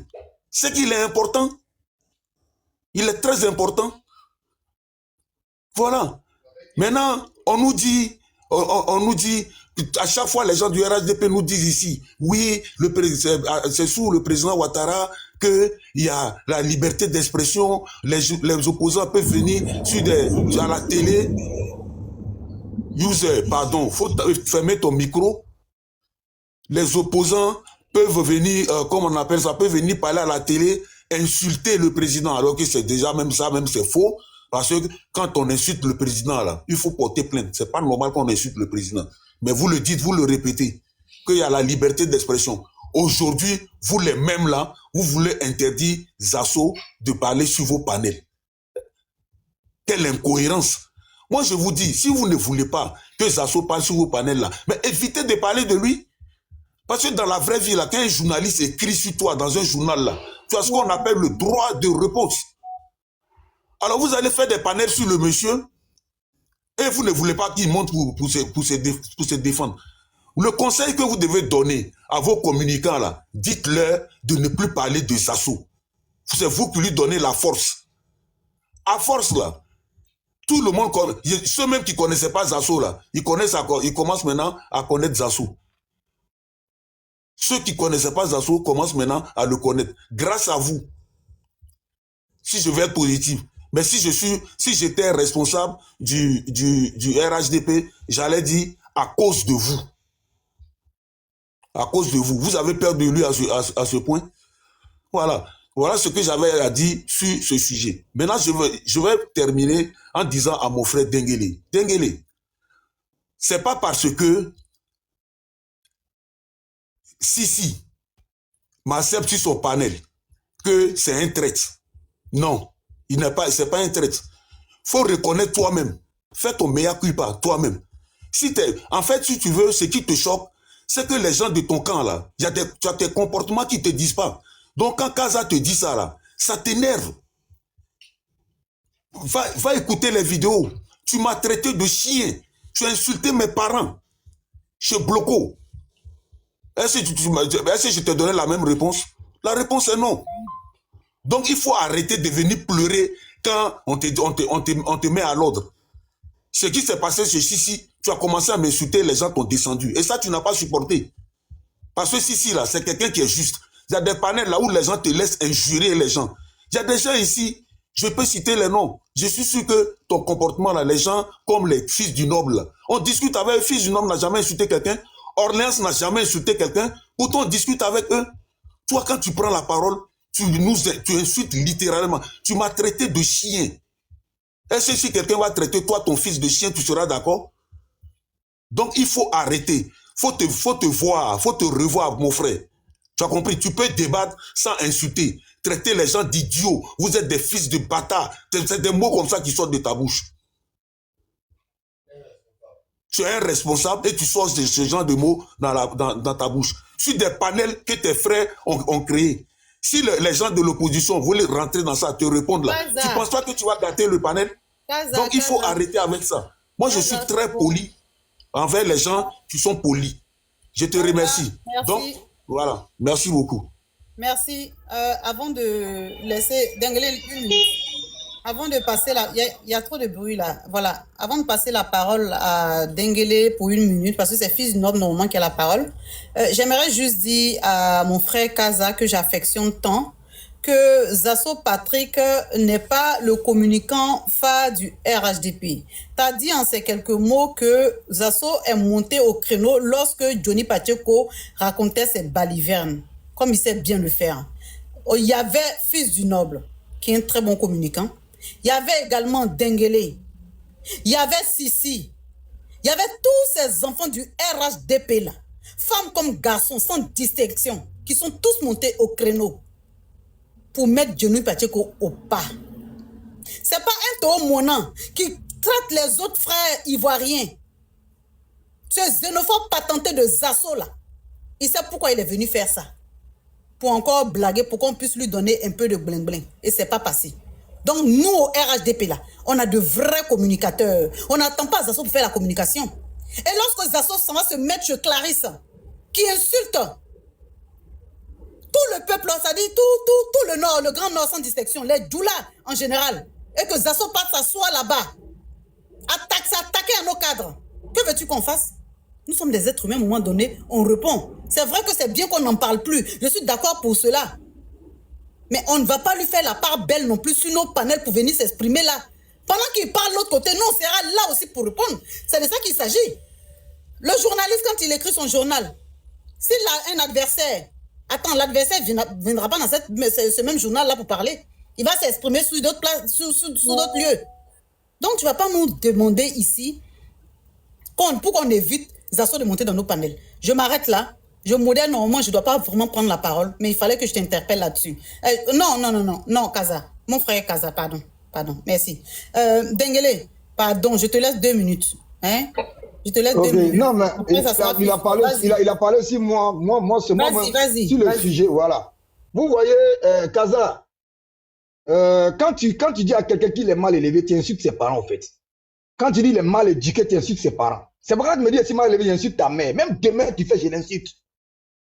C'est qu'il est important. Il est très important. Voilà. Maintenant, on nous dit, à chaque fois les gens du RHDP nous disent ici, oui, c'est sous le président Ouattara qu'il y a la liberté d'expression, les opposants peuvent venir à la télé. User, pardon, faut fermer ton micro. Les opposants peuvent venir, comme on appelle ça, peuvent venir parler à la télé, insulter le président, alors que c'est déjà même ça, même c'est faux. Parce que quand on insulte le président, là, il faut porter plainte. C'est pas normal qu'on insulte le président. Mais vous le dites, vous le répétez, qu'il y a la liberté d'expression. Aujourd'hui, vous les mêmes là, vous voulez interdire Zasso de parler sur vos panels. Quelle incohérence! Moi, je vous dis, si vous ne voulez pas que Zasso parle sur vos panels là, mais évitez de parler de lui. Parce que dans la vraie vie, là, quand un journaliste écrit sur toi dans un journal là, tu as ce qu'on appelle le droit de réponse. Alors vous allez faire des panels sur le monsieur et vous ne voulez pas qu'il monte pour se défendre. Le conseil que vous devez donner à vos communicants là, dites-leur de ne plus parler de Zasso. C'est vous qui lui donnez la force. À force là, tout le monde, ceux même qui ne connaissaient pas Zasso, là, ils commencent maintenant à connaître Zasso. Ceux qui ne connaissaient pas Zasso commencent maintenant à le connaître. Grâce à vous. Si je vais être positif. Mais si j'étais responsable du RHDP, j'allais dire à cause de vous. À cause de vous. Vous avez peur de lui à ce point. Voilà. Voilà ce que j'avais à dire sur ce sujet. Maintenant, je vais terminer en disant à mon frère Dengele. Dengele, c'est pas parce que Sisi m'accepte sur son panel que c'est un traître. Non, c'est pas un traître. Faut reconnaître toi-même. Fais ton meilleur culpa toi-même. En fait, si tu veux, ce qui te choque, c'est que les gens de ton camp, là, tu as des comportements qui ne te disent pas. Donc, quand Kaza te dit ça, là, ça t'énerve. Va écouter les vidéos. Tu m'as traité de chien. Tu as insulté mes parents. Chez Bloco. Est-ce que je te donnais la même réponse? La réponse est non. Donc, il faut arrêter de venir pleurer quand on te met à l'ordre. Ce qui s'est passé chez Sisi, tu as commencé à m'insulter, les gens t'ont descendu. Et ça, tu n'as pas supporté. Parce que Sisi, là, c'est quelqu'un qui est juste. Il y a des panels là où les gens te laissent injurer les gens. Il y a des gens ici, je peux citer les noms. Je suis sûr que ton comportement là, les gens comme les fils du noble, là, on discute avec les fils du noble, n'a jamais insulté quelqu'un. Orléans n'a jamais insulté quelqu'un. Pourtant, on discute avec eux. Toi, quand tu prends la parole, tu insultes littéralement. Tu m'as traité de chien. Est-ce que si quelqu'un va traiter toi, ton fils de chien, tu seras d'accord? Donc, il faut arrêter. Faut te voir, faut te revoir, mon frère. Tu as compris? Tu peux débattre sans insulter. Traiter les gens d'idiots. Vous êtes des fils de bâtards. C'est des mots comme ça qui sortent de ta bouche. Tu es un responsable et tu sors de ce genre de mots dans ta bouche. Sur des panels que tes frères ont créés. Si les gens de l'opposition voulaient rentrer dans ça, te répondre là, tu ne penses pas que tu vas gâter le panel? Donc il faut arrêter avec ça. Moi, je suis très poli envers les gens qui sont polis. Je te remercie. Merci. Donc, voilà. Merci beaucoup. Merci. Avant de laisser Dengele une minute, avant de passer la... Il y a trop de bruit là. Voilà. Avant de passer la parole à Dengele pour une minute, parce que c'est fils noble normalement qui a la parole, j'aimerais juste dire à mon frère Kaza que j'affectionne tant que Zasso Patrick n'est pas le communicant phare du RHDP. Tu as dit en ces quelques mots que Zasso est monté au créneau lorsque Johnny Pacheco racontait ses balivernes, comme il sait bien le faire. Il y avait Fils du Noble, qui est un très bon communicant. Il y avait également Dengele. Il y avait Sisi. Il y avait tous ces enfants du RHDP là, femmes comme garçons, sans distinction, qui sont tous montés au créneau pour mettre Johnny Pacheco au pas. C'est pas un Toho Monan qui traite les autres frères ivoiriens. Ce xénophobe patenté de Zasso là, il sait pourquoi il est venu faire ça. Pour encore blaguer, pour qu'on puisse lui donner un peu de bling-bling. Et c'est pas passé. Donc nous au RHDP là, on a de vrais communicateurs. On n'attend pas Zasso pour faire la communication. Et lorsque Zasso s'en va se mettre chez Clarisse, qui insulte tout le peuple, c'est-à-dire tout le Nord, le Grand Nord sans distinction, les Djoula en général, et que Zasso parte s'asseoir là-bas, attaquer à nos cadres, que veux-tu qu'on fasse? Nous sommes des êtres humains, à un moment donné, on répond. C'est vrai que c'est bien qu'on n'en parle plus, je suis d'accord pour cela. Mais on ne va pas lui faire la part belle non plus sur nos panels pour venir s'exprimer là. Pendant qu'il parle de l'autre côté, nous on sera là aussi pour répondre. C'est de ça qu'il s'agit. Le journaliste, quand il écrit son journal, s'il a un adversaire, attends, l'adversaire ne viendra pas dans ce même journal-là pour parler. Il va s'exprimer sur d'autres places, sur d'autres lieux. Donc, tu ne vas pas nous demander ici pour qu'on évite Zasso de monter dans nos panels. Je m'arrête là. Je modère, normalement, je ne dois pas vraiment prendre la parole, mais il fallait que je t'interpelle là-dessus. Non, Kaza. Mon frère Kaza, pardon, merci. Dengele, pardon, je te laisse 2 minutes. Hein? Je te laisse 2 minutes. Non, mais il a parlé aussi, moi c'est moi, sur le sujet, voilà. Vous voyez, Kaza, quand tu dis à quelqu'un qu'il est mal élevé, tu insultes ses parents, en fait. Quand tu dis qu'il est mal éduqué, tu insultes ses parents. C'est pas grave de me dire si mal élevé, j'insulte ta mère. Même demain, tu fais, je l'insulte.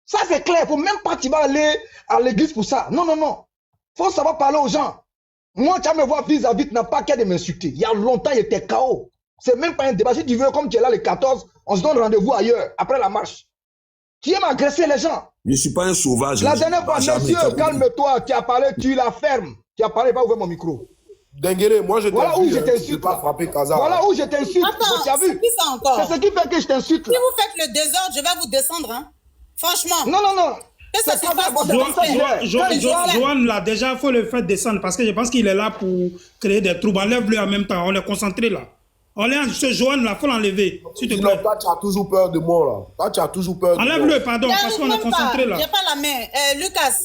Ça, c'est clair. Il ne faut même pas tu vas aller à l'église pour ça. Non. Il faut savoir parler aux gens. Moi, tu vas me voir vis-à-vis, tu n'as pas qu'à de m'insulter. Il y a longtemps, il était KO. C'est même pas un débat. Si tu veux, comme tu es là le 14, on se donne rendez-vous ailleurs, après la marche. Qui aime agresser les gens? Je ne suis pas un sauvage. La dernière fois, monsieur, calme-toi, tu as parlé, tu la fermes. Tu as parlé, pas ouvrir mon micro. Denguéré, moi je t'ai voilà où je t'insulte. t'insulte. Voilà où je t'insulte. Attends, tu as vu? c'est qui ça encore? C'est ce qui fait que je t'insulte. Si vous faites le désordre, je vais vous descendre. Hein. Franchement. Non. Qu'est-ce que ça se passe? Joanne, là, déjà, il faut le faire descendre parce que je pense qu'il est là pour créer des troubles. Enlève-le en même temps. On est concentré là. On est ce Joanne là, il faut l'enlever. S'il te plaît. Toi, tu as toujours peur de moi là. Toi, tu as toujours peur de moi. Enlève-le, pardon, parce qu'on est concentré là. J'ai pas la main. Lucas,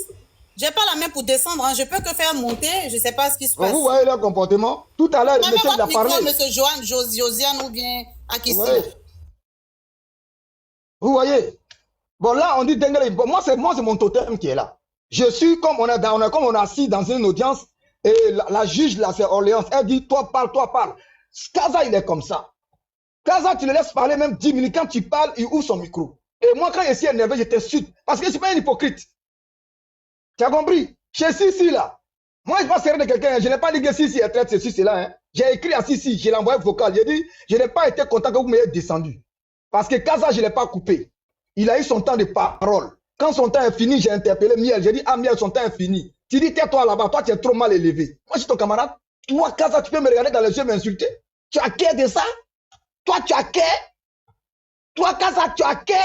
j'ai pas la main pour descendre. Hein. Je peux que faire monter. Je sais pas ce qui se passe. Vous voyez leur comportement? Tout à l'heure, le monsieur il a parlé. Monsieur Joanne, Josiane ou bien Akissi. Vous voyez? Bon, là, on dit Denguéré. Bon, moi, c'est mon totem qui est là. Je suis comme on est assis dans une audience et la juge, là, c'est Orléans. Elle dit, toi parle. Kaza, il est comme ça. Kaza, tu le laisses parler même 10 minutes. Quand tu parles, il ouvre son micro. Et moi, quand je suis énervé, je t'insulte. Parce que je ne suis pas un hypocrite. Tu as compris? Chez Sissi, là. Moi, je ne suis pas sérieux de quelqu'un. Je n'ai pas dit que Sissi est traite ceci, cela. Hein. J'ai écrit à Sissi, je l'ai envoyé vocal. J'ai dit, je n'ai pas été content que vous m'ayez descendu. Parce que Kaza, je ne l'ai pas coupé. Il a eu son temps de parole. Quand son temps est fini, j'ai interpellé Miel. J'ai dit, ah Miel, son temps est fini. Tu dis, tais-toi là-bas, toi tu es trop mal élevé. Moi je suis ton camarade. Toi, Kaza, tu peux me regarder dans les yeux et m'insulter. Tu as qu'à de ça? Toi, tu as qu'à? Toi, Kaza, tu as qu'à?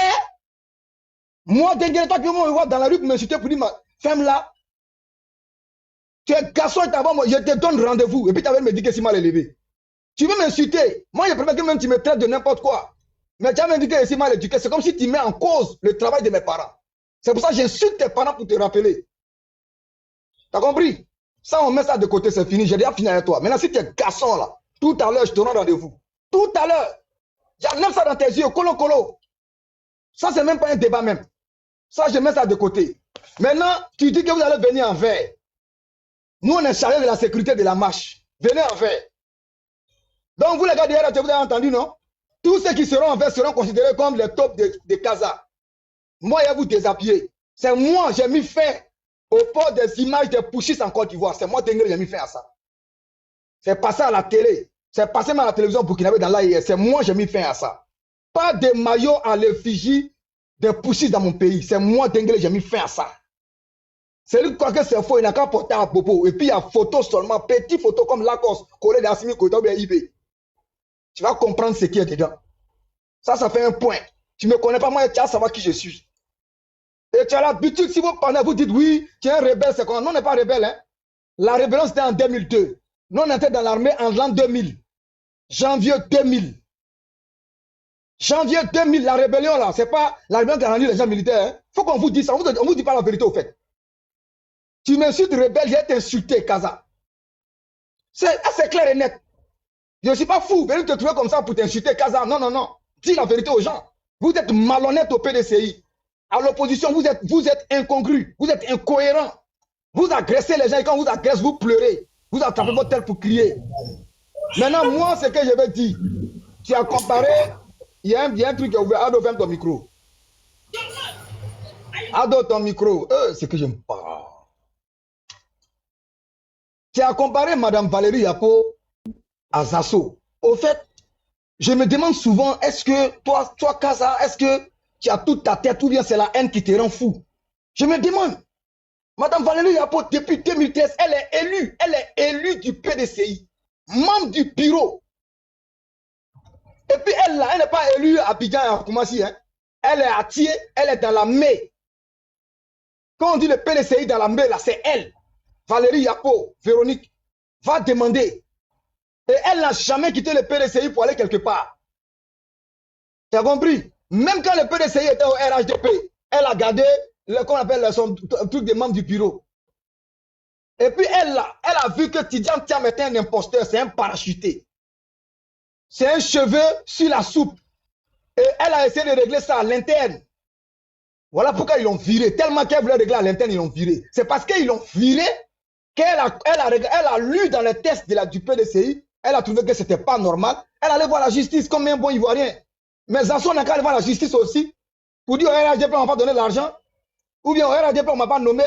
Moi, Denguéré, toi, tu peux me voir dans la rue pour m'insulter pour dire, ma femme là, tu es garçon et t'as moi, je te donne rendez-vous. Et puis tu vas me dire que c'est mal élevé. Tu veux m'insulter? Moi, je préfère que même tu me traites de n'importe quoi. Mais tu as même dit que c'est mal éduqué. C'est comme si tu mets en cause le travail de mes parents. C'est pour ça que j'insulte tes parents pour te rappeler. T'as compris? Ça, on met ça de côté, c'est fini. J'ai déjà fini avec toi. Maintenant, si tu es garçon là, tout à l'heure, je te rends rendez-vous. Tout à l'heure. J'enlève ça dans tes yeux, colo. Ça, c'est même pas un débat même. Ça, je mets ça de côté. Maintenant, tu dis que vous allez venir en vert. Nous, on est chargé de la sécurité de la marche. Venez en vert. Donc, vous les gars derrière, vous avez entendu, non? Tous ceux qui seront en vert seront considérés comme les tops de Kaza. Moi, je vais vous déshabiller. C'est moi, j'ai mis fin au port des images des pushistes en Côte d'Ivoire. C'est moi, Denguéré, j'ai mis fin à ça. C'est passé à la télé. C'est passé même à la télévision burkinabé dans l'AIS. C'est moi, j'ai mis fin à ça. Pas de maillots à l'effigie des pushistes dans mon pays. C'est moi, Denguéré, j'ai mis fin à ça. C'est lui qui croit que c'est faux, il n'a qu'à porter à Bobo. Et puis, il y a photo seulement, petite photo comme Lacoste, collée d'Assimi Koto bien IB. Tu vas comprendre ce qui est dedans. Ça fait un point. Tu ne me connais pas, moi, tu vas savoir qui je suis. Et tu as l'habitude, si vous parlez, vous dites oui, tu es un rebelle, c'est quoi? Non, on n'est pas rebelle. Hein? La rébellion, c'était en 2002. Nous, on était dans l'armée en l'an 2000. Janvier 2000. Janvier 2000, la rébellion, là, c'est pas la rébellion qui a rendu les gens militaires. Il faut qu'on vous dise ça. On ne vous dit pas la vérité, au fait. Tu m'insultes rebelle, j'ai t'insulté, Kaza. C'est clair et net. Je ne suis pas fou, venir te trouver comme ça pour t'insulter, Kaza. Non. Dis la vérité aux gens. Vous êtes malhonnête au PDCI. À l'opposition, vous êtes incongru. Vous êtes incohérent. Vous agressez les gens et quand vous agressez, vous pleurez. Vous attrapez votre tête pour crier. Maintenant, moi, ce que je veux dire, tu as comparé, il y a un truc qui est ouvert. Ado, ferme ton micro. Ado, ton micro. C'est que j'aime pas. Tu as comparé Mme Valérie Yapo à Zasso. Au fait, je me demande souvent, est-ce que toi, Kaza, est-ce que tu as toute ta tête ou bien c'est la haine qui te rend fou? Je me demande. Mme Valérie Yapo, depuis 2013, elle est élue du PDCI, membre du bureau. Et puis elle n'est pas élue à Abidjan et à Koumassi. Hein. Elle est à Thié, elle est dans la Mé. Quand on dit le PDCI dans la Mé, là, c'est elle. Valérie Yapo, Véronique, va demander. Et elle n'a jamais quitté le PDCI pour aller quelque part. Tu as compris? Même quand le PDCI était au RHDP, elle a gardé qu'on appelle son truc de membre du bureau. Et puis elle a vu que Tidjane Thiam était un imposteur, c'est un parachuté. C'est un cheveu sur la soupe. Et elle a essayé de régler ça à l'interne. Voilà pourquoi ils l'ont viré. Tellement qu'elle voulait régler à l'interne, ils l'ont viré. C'est parce qu'ils l'ont viré qu'elle a lu dans les tests du PDCI. Elle a trouvé que ce n'était pas normal. Elle allait voir la justice comme un bon Ivoirien. Mais Zasso n'a qu'à aller voir la justice aussi. Pour dire au RHDP, on ne m'a pas donné l'argent. Ou bien au RHDP, on ne m'a pas nommé.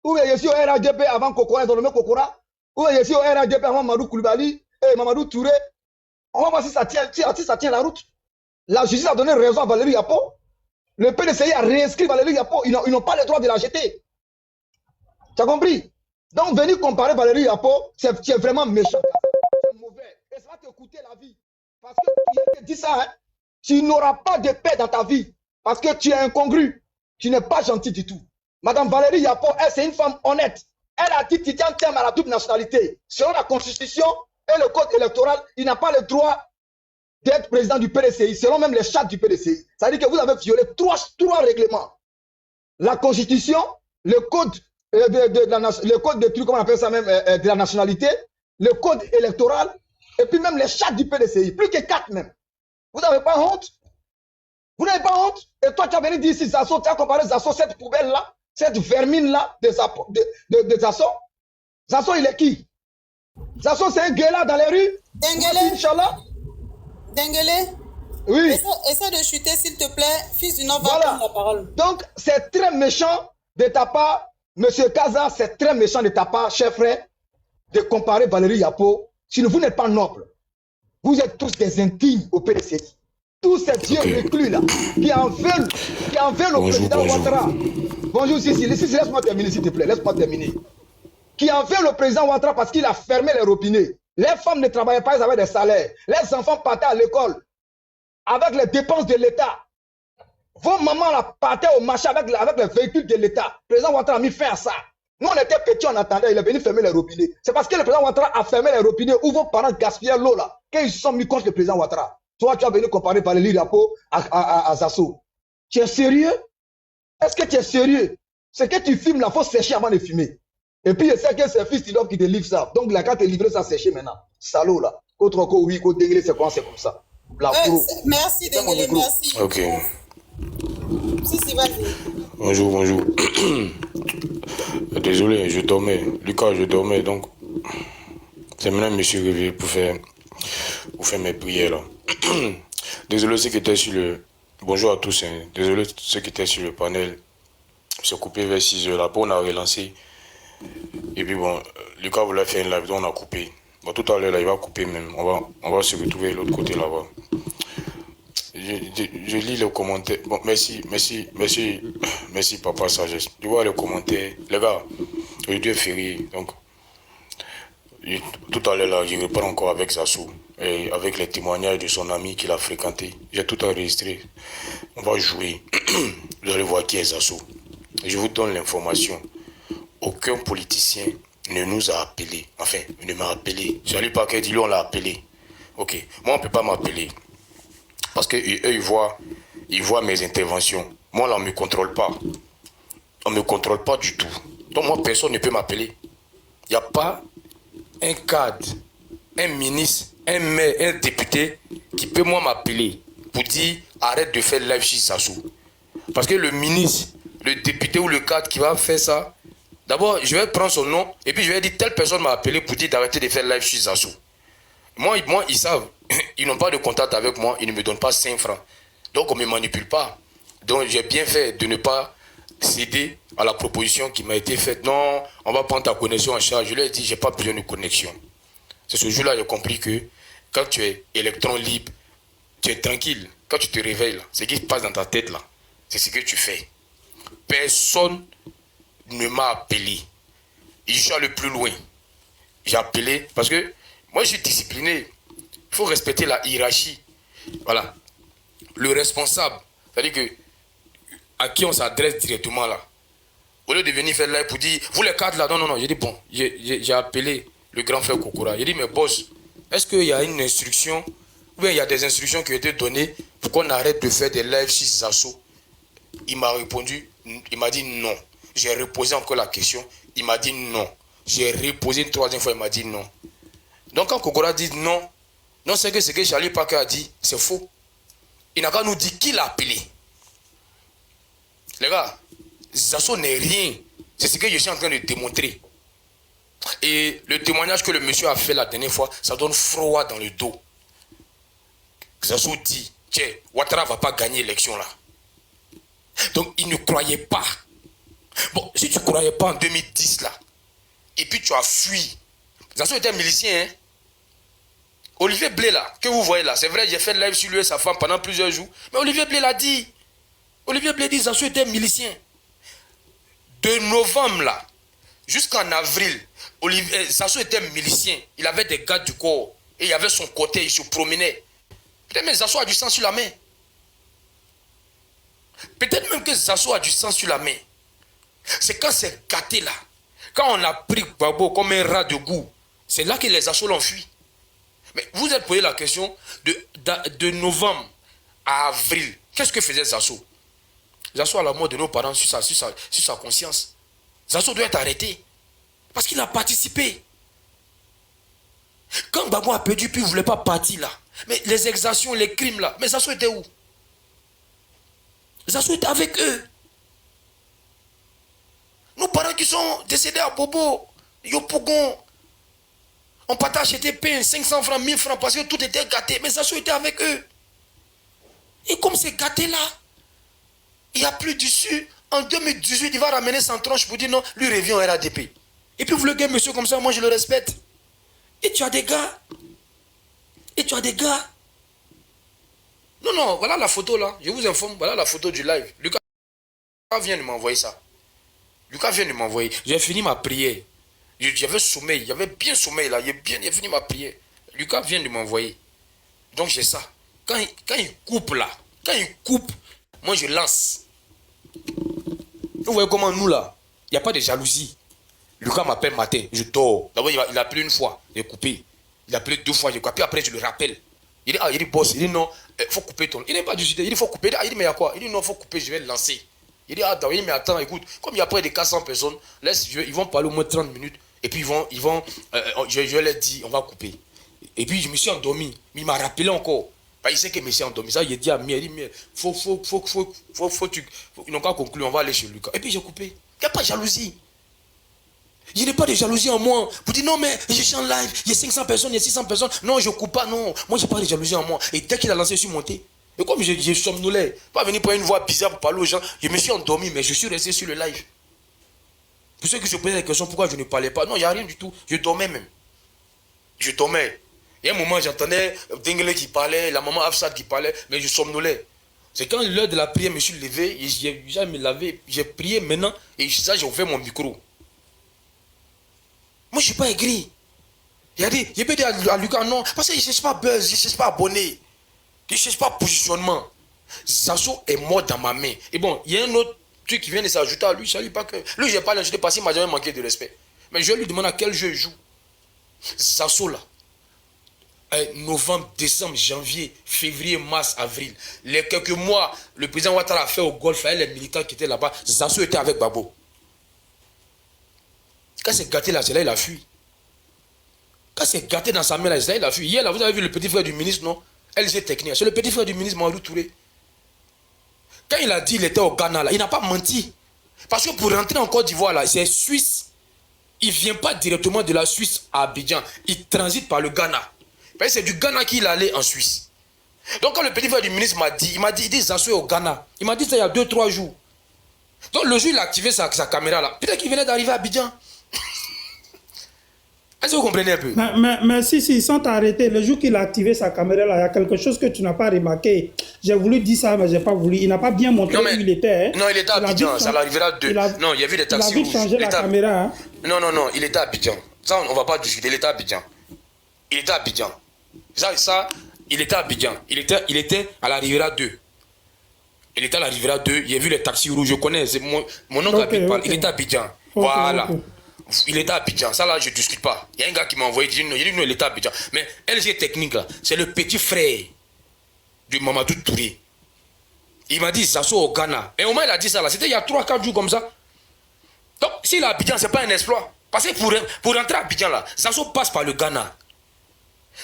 Ou bien je suis au RHDP avant Kokora, ils ont nommé Kokora. Ou ici au RADP, Mamadou Koulibaly et Mamadou Touré. On va voir si ça tient la route. La justice a donné raison à Valérie Yapo. Le PDCI a réinscrit Valérie Yapo. Ils n'ont pas le droit de la jeter. Tu as compris? Donc, venir comparer Valérie Yapo, c'est vraiment méchant. C'est mauvais. Et ça va te coûter la vie. Parce que, je te dis ça, hein, tu n'auras pas de paix dans ta vie. Parce que tu es incongru. Tu n'es pas gentil du tout. Madame Valérie Yapo, elle, c'est une femme honnête. Elle a dit qu'il tient à la double nationalité. Selon la Constitution et le code électoral, il n'a pas le droit d'être président du PDCI, selon même les chartes du PDCI. Ça veut dire que vous avez violé trois règlements. La Constitution, le code le code de trucs, comment on appelle ça même, de la nationalité, le code électoral, et puis même les chartes du PDCI. Plus que 4 même. Vous n'avez pas honte? Vous n'avez pas honte? Et toi, tu as venu dire ici, Zasso, tu as comparé Zasso, cette poubelle-là, cette vermine-là de Zasso. Zasso, il est qui? Zasso, c'est un gueulard dans les rues. Dengele. Inch'Allah. Dengele. Oui. Essaie de chuter, s'il te plaît. Fils du Nord, va voilà. prendre la parole. Donc, c'est très méchant de ta part, Monsieur Kaza, c'est très méchant de ta part, cher frère, de comparer Valérie Yapo. Sinon, vous n'êtes pas noble. Vous êtes tous des indignes au PDCI. Tous ces vieux reclus-là, qui en veulent au président Ouattara. Bonjour, Sissi, laisse-moi terminer, s'il te plaît. Laisse-moi terminer. Qui en veulent au président Ouattara parce qu'il a fermé les robinets. Les femmes ne travaillaient pas, ils avaient des salaires. Les enfants partaient à l'école avec les dépenses de l'État. Vos mamans là, partaient au marché avec les véhicules de l'État. Le président Ouattara a mis fin à ça. Nous, on était petits, on attendait, il est venu fermer les robinets. C'est parce que le président Ouattara a fermé les robinets où vos parents gaspillaient l'eau là, qu'ils se sont mis contre le président Ouattara. Toi, tu as venu comparer Valérie Yapo à Zasso. Tu es sérieux? Est-ce que tu es sérieux? Ce que tu filmes là, il faut sécher avant de filmer. Et puis, je sais que c'est Fils Tidov qui te livre ça. Donc, la carte est livrée, ça séché maintenant. Salaud là. Contre quoi, oui, contre Dengele, c'est quoi, c'est comme ça. Merci Dengele, merci. Ok. Si, vas-y. Bonjour. Désolé, je dormais. Lucas, je dormais, donc c'est maintenant que je me suis réveillé pour faire mes prières là. Désolé ceux qui étaient sur le... Bonjour à tous, hein. Désolé ceux qui étaient sur le panel. C'est coupé vers 6h là, on a relancé. Et puis bon, Lucas voulait faire une live, donc on a coupé. Bon, tout à l'heure là, il va couper même. On va se retrouver de l'autre côté là-bas. Je lis les commentaires. Bon, merci, papa sagesse. Tu vois les commentaires. Les gars, aujourd'hui est férié. Donc, tout à l'heure, là, je reprends encore avec Zasso. Et avec les témoignages de son ami qu'il a fréquenté. J'ai tout enregistré. On va jouer. Vous allez voir qui est Zasso. Je vous donne l'information. Aucun politicien ne nous a appelés. Enfin, ne m'a appelé. J'allais pas qu'elle dit, on l'a appelé. Ok. Moi, on ne peut pas m'appeler. Parce qu'eux, ils voient mes interventions. Moi, là, on ne me contrôle pas. On ne me contrôle pas du tout. Donc, moi, personne ne peut m'appeler. Il n'y a pas un cadre, un ministre, un maire, un député qui peut moi m'appeler pour dire arrête de faire live chez Zasso. Parce que le ministre, le député ou le cadre qui va faire ça, d'abord, je vais prendre son nom et puis je vais dire telle personne m'a appelé pour dire d'arrêter de faire live chez Zasso. Moi, ils savent. Ils n'ont pas de contact avec moi, ils ne me donnent pas 5 francs. Donc on ne me manipule pas. Donc j'ai bien fait de ne pas céder à la proposition qui m'a été faite. Non, on va prendre ta connexion en charge. Je leur ai dit, je n'ai pas besoin de connexion. C'est ce jour-là j'ai compris que quand tu es électron libre, tu es tranquille. Quand tu te réveilles, là, ce qui se passe dans ta tête, là, c'est ce que tu fais. Personne ne m'a appelé. Et je suis allé plus loin. J'ai appelé parce que moi je suis discipliné. Il faut respecter la hiérarchie. Voilà. Le responsable, c'est-à-dire que à qui on s'adresse directement là. Au lieu de venir faire live pour dire, vous les cadres là, non. J'ai dit, bon, j'ai appelé le grand frère Kokora. J'ai dit, mais boss, est-ce qu'il y a une instruction, ou bien il y a des instructions qui ont été données pour qu'on arrête de faire des lives chez Zasso? Il m'a répondu, il m'a dit non. J'ai reposé encore la question, il m'a dit non. J'ai reposé une 3e fois, il m'a dit non. Donc quand Kokora dit non, non, c'est que ce que Charlie Parker a dit, c'est faux. Il n'a qu'à nous dire qui l'a appelé. Les gars, Zasso n'est rien. C'est ce que je suis en train de démontrer. Et le témoignage que le monsieur a fait la dernière fois, ça donne froid dans le dos. Zasso dit, tiens, Ouattara ne va pas gagner l'élection là. Donc il ne croyait pas. Bon, si tu ne croyais pas en 2010 là, et puis tu as fui, Zasso était milicien, hein. Olivier Blé là, que vous voyez là, c'est vrai, j'ai fait live sur lui et sa femme pendant plusieurs jours. Mais Olivier Blé l'a dit. Olivier Blé dit Zasso était milicien. De novembre là, jusqu'en avril, Zasso était milicien. Il avait des gardes du corps. Et il avait son côté, il se promenait. Peut-être même Zasso a du sang sur la main. Peut-être même que Zasso a du sang sur la main. C'est quand c'est gâté là. Quand on a pris Gbagbo comme un rat de goût, c'est là que les Zasso l'ont fui. Mais vous êtes posé la question de novembre à avril. Qu'est-ce que faisait Zasso? Zasso a la mort de nos parents sur sa conscience. Zasso doit être arrêté. Parce qu'il a participé. Quand Gbagbo a perdu, puis il ne voulait pas partir là. Mais les exactions, les crimes là. Mais Zasso était où? Zasso était avec eux. Nos parents qui sont décédés à Bobo, Yopougon, on partait acheter pain, 500 francs, 1000 francs, parce que tout était gâté. Mais Zasso était avec eux. Et comme c'est gâté là, il n'y a plus d'issue. En 2018, il va ramener son tronche pour dire non, lui revient au RADP. Et puis vous le gars, monsieur, comme ça, moi je le respecte. Et tu as des gars. Non, non, voilà la photo là. Je vous informe, voilà la photo du live. Lucas vient de m'envoyer ça. J'ai fini ma prière. J'avais sommeil, j'avais bien sommeil là. J'ai fini ma prière. Lucas vient de m'envoyer. Donc j'ai ça. Quand il coupe là, moi je lance. Vous voyez comment nous là, il n'y a pas de jalousie. Lucas m'appelle matin, je dors. D'abord il a appelé une fois, j'ai coupé. Il a appelé 2 fois, j'ai coupé. Après je le rappelle. Il dit boss, il dit non, il faut couper ton. Il n'est pas du sud, il dit faut couper. Il dit mais il y a quoi? Il dit non, il faut couper, je vais le lancer. Il dit il dit mais attends, écoute, comme il y a près de 400 personnes, ils vont parler au moins 30 minutes. Et puis je leur dis, on va couper. Et puis je me suis endormi. Mais il m'a rappelé encore. Il sait que je me suis endormi. Ça, il a dit à Mia, il dit, mais ils n'ont pas conclu, on va aller chez Lucas. Et puis j'ai coupé. Il n'y a pas de jalousie. Il n'y a pas de jalousie en moi. Vous dites, non, mais je suis en live, il y a 500 personnes, il y a 600 personnes. Non, je ne coupe pas, non. Moi, je n'ai pas de jalousie en moi. Et dès qu'il a lancé, je suis monté. Et comme je somnolais, pas venir pour une voix bizarre pour parler aux gens, je me suis endormi, mais je suis resté sur le live. Pour ceux qui se posaient la question, pourquoi je ne parlais pas? Non, il n'y a rien du tout. Je dormais même. Je dormais. Il y a un moment, j'entendais Dengele qui parlait, la maman Afsad qui parlait, mais je somnolais. C'est quand l'heure de la prière, je me suis levé, j'ai me lavé, j'ai prié maintenant, et ça, j'ai ouvert mon micro. Moi, je ne suis pas aigri. Il a dit, il peut dire à Lucas, non, parce qu'il ne cherche pas buzz, il ne cherche pas abonné, il ne cherche pas positionnement. Zasso est mort dans ma main. Et bon, il y a un autre truc qui vient de s'ajouter à lui, je ne salue pas que. Lui, je n'ai pas l'insulté parce qu'il ne m'a jamais manqué de respect. Mais je lui demande à quel jeu il joue. Zasso là. Novembre, décembre, janvier, février, mars, avril. Les quelques mois, le président Ouattara a fait au Golfe, les militants qui étaient là-bas, Zasso était avec Gbagbo. Quand c'est gâté là, c'est là il a fui. Quand c'est gâté dans sa main là, c'est là il a fui. Hier là, vous avez vu le petit frère du ministre, non? LG Technique. C'est le petit frère du ministre Mamadou Touré. Quand il a dit qu'il était au Ghana là, il n'a pas menti. Parce que pour rentrer en Côte d'Ivoire là, c'est Suisse. Il ne vient pas directement de la Suisse à Abidjan. Il transite par le Ghana. C'est du Ghana qu'il allait en Suisse. Donc quand le petit frère du ministre m'a dit, il dit Zasso est au Ghana. Il m'a dit ça il y a 2-3 jours. Donc le jour il a activé sa caméra là, peut-être qu'il venait d'arriver à Abidjan. Est-ce que vous comprenez un peu? Mais si, sans t'arrêter, le jour qu'il a activé sa caméra là, il y a quelque chose que tu n'as pas remarqué. J'ai voulu dire ça, mais je n'ai pas voulu. Il n'a pas bien montré où il était. Hein. Non, il était à Abidjan, ça l'arrivera de. Non, il y avait des taxis rouges. Il a vite changé la caméra. Hein. Non, il était à Abidjan. Ça, on ne va pas discuter, il était à Abidjan. Il était à Abidjan. Ça, il était à Abidjan. Il était à la Riviera 2. Il était à la Riviera 2. Il a vu les taxis rouges. Je connais. C'est mon oncle habite pas. Il était à Abidjan. Voilà. Il était à Abidjan. Ça là, je ne discute pas. Il y a un gars qui m'a envoyé. Il dit non, il était à Abidjan. Mais LG Technique, c'est le petit frère de Mamadou Touré. Il m'a dit Zasso au Ghana. Et au moins, il a dit ça là. C'était il y a 3-4 jours comme ça. Donc, s'il est à Abidjan, ce n'est pas un exploit. Parce que pour rentrer à Abidjan là, Zasso passe par le Ghana.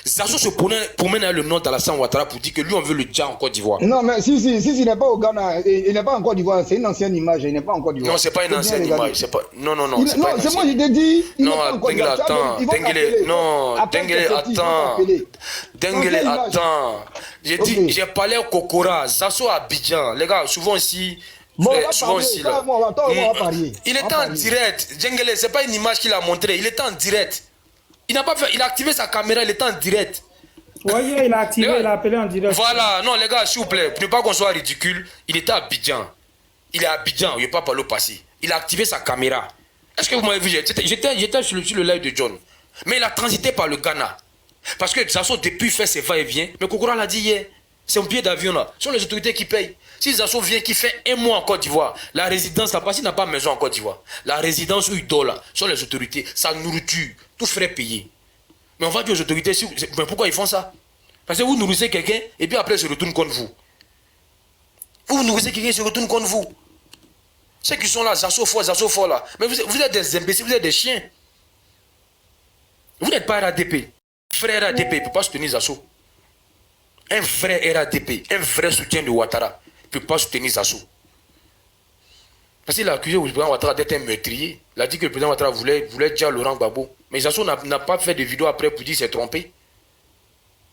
Zasso se promène avec le nom d'Alassane Ouattara pour dire que lui on veut le dire en Côte d'Ivoire. Non mais si il n'est pas au Ghana, il n'est pas en Côte d'Ivoire, c'est une ancienne image, il n'est pas en Côte d'Ivoire. Non, c'est pas une ancienne image, c'est pas. Non, c'est pas. Non, c'est moi je te dis. Non, Dengele attends, Dengele attends. J'ai parlé au Kokora, Zasso à Abidjan, les gars, souvent ici. Souvent ici là. Il était en direct, Dengele, c'est pas une image qu'il a montré, il était en direct. Il n'a pas fait, il a activé sa caméra, il était en direct. Oui, il a activé, il a appelé en direct. Voilà, non les gars, s'il vous plaît, pour ne pas qu'on soit ridicule, il était à Abidjan. Il est à Abidjan, il n'est pas par le passé. Il a activé sa caméra. Est-ce que vous m'avez vu? J'étais sur le live de John. Mais il a transité par le Ghana. Parce que Zasso, depuis, fait ses va-et-vient. Mais Kokora l'a dit hier. C'est un billet d'avion là. Ce sont les autorités qui payent. Si Zasso vient, qui fait un mois en Côte d'Ivoire, la résidence, parce qu'il n'a pas maison en Côte d'Ivoire, la résidence où il dort là, ce sont les autorités, sa nourriture, tout frais payé. Mais on va dire aux autorités, mais pourquoi ils font ça? Parce que vous nourrissez quelqu'un et puis après, il se retourne contre vous. Vous nourrissez quelqu'un, il se retourne contre vous. Ceux qui sont là, Zasso fort là. Mais vous êtes des imbéciles, vous êtes des chiens. Vous n'êtes pas RADP. Un vrai RADP ne peut pas soutenir Zasso. Un vrai RADP, un vrai soutien de Ouattara ne peut pas soutenir Zasso. Parce qu'il a accusé le président Ouattara d'être un meurtrier. Il a dit que le président Ouattara voulait dire Laurent Gbagbo. Mais Zasso n'a pas fait de vidéo après pour dire qu'il s'est trompé.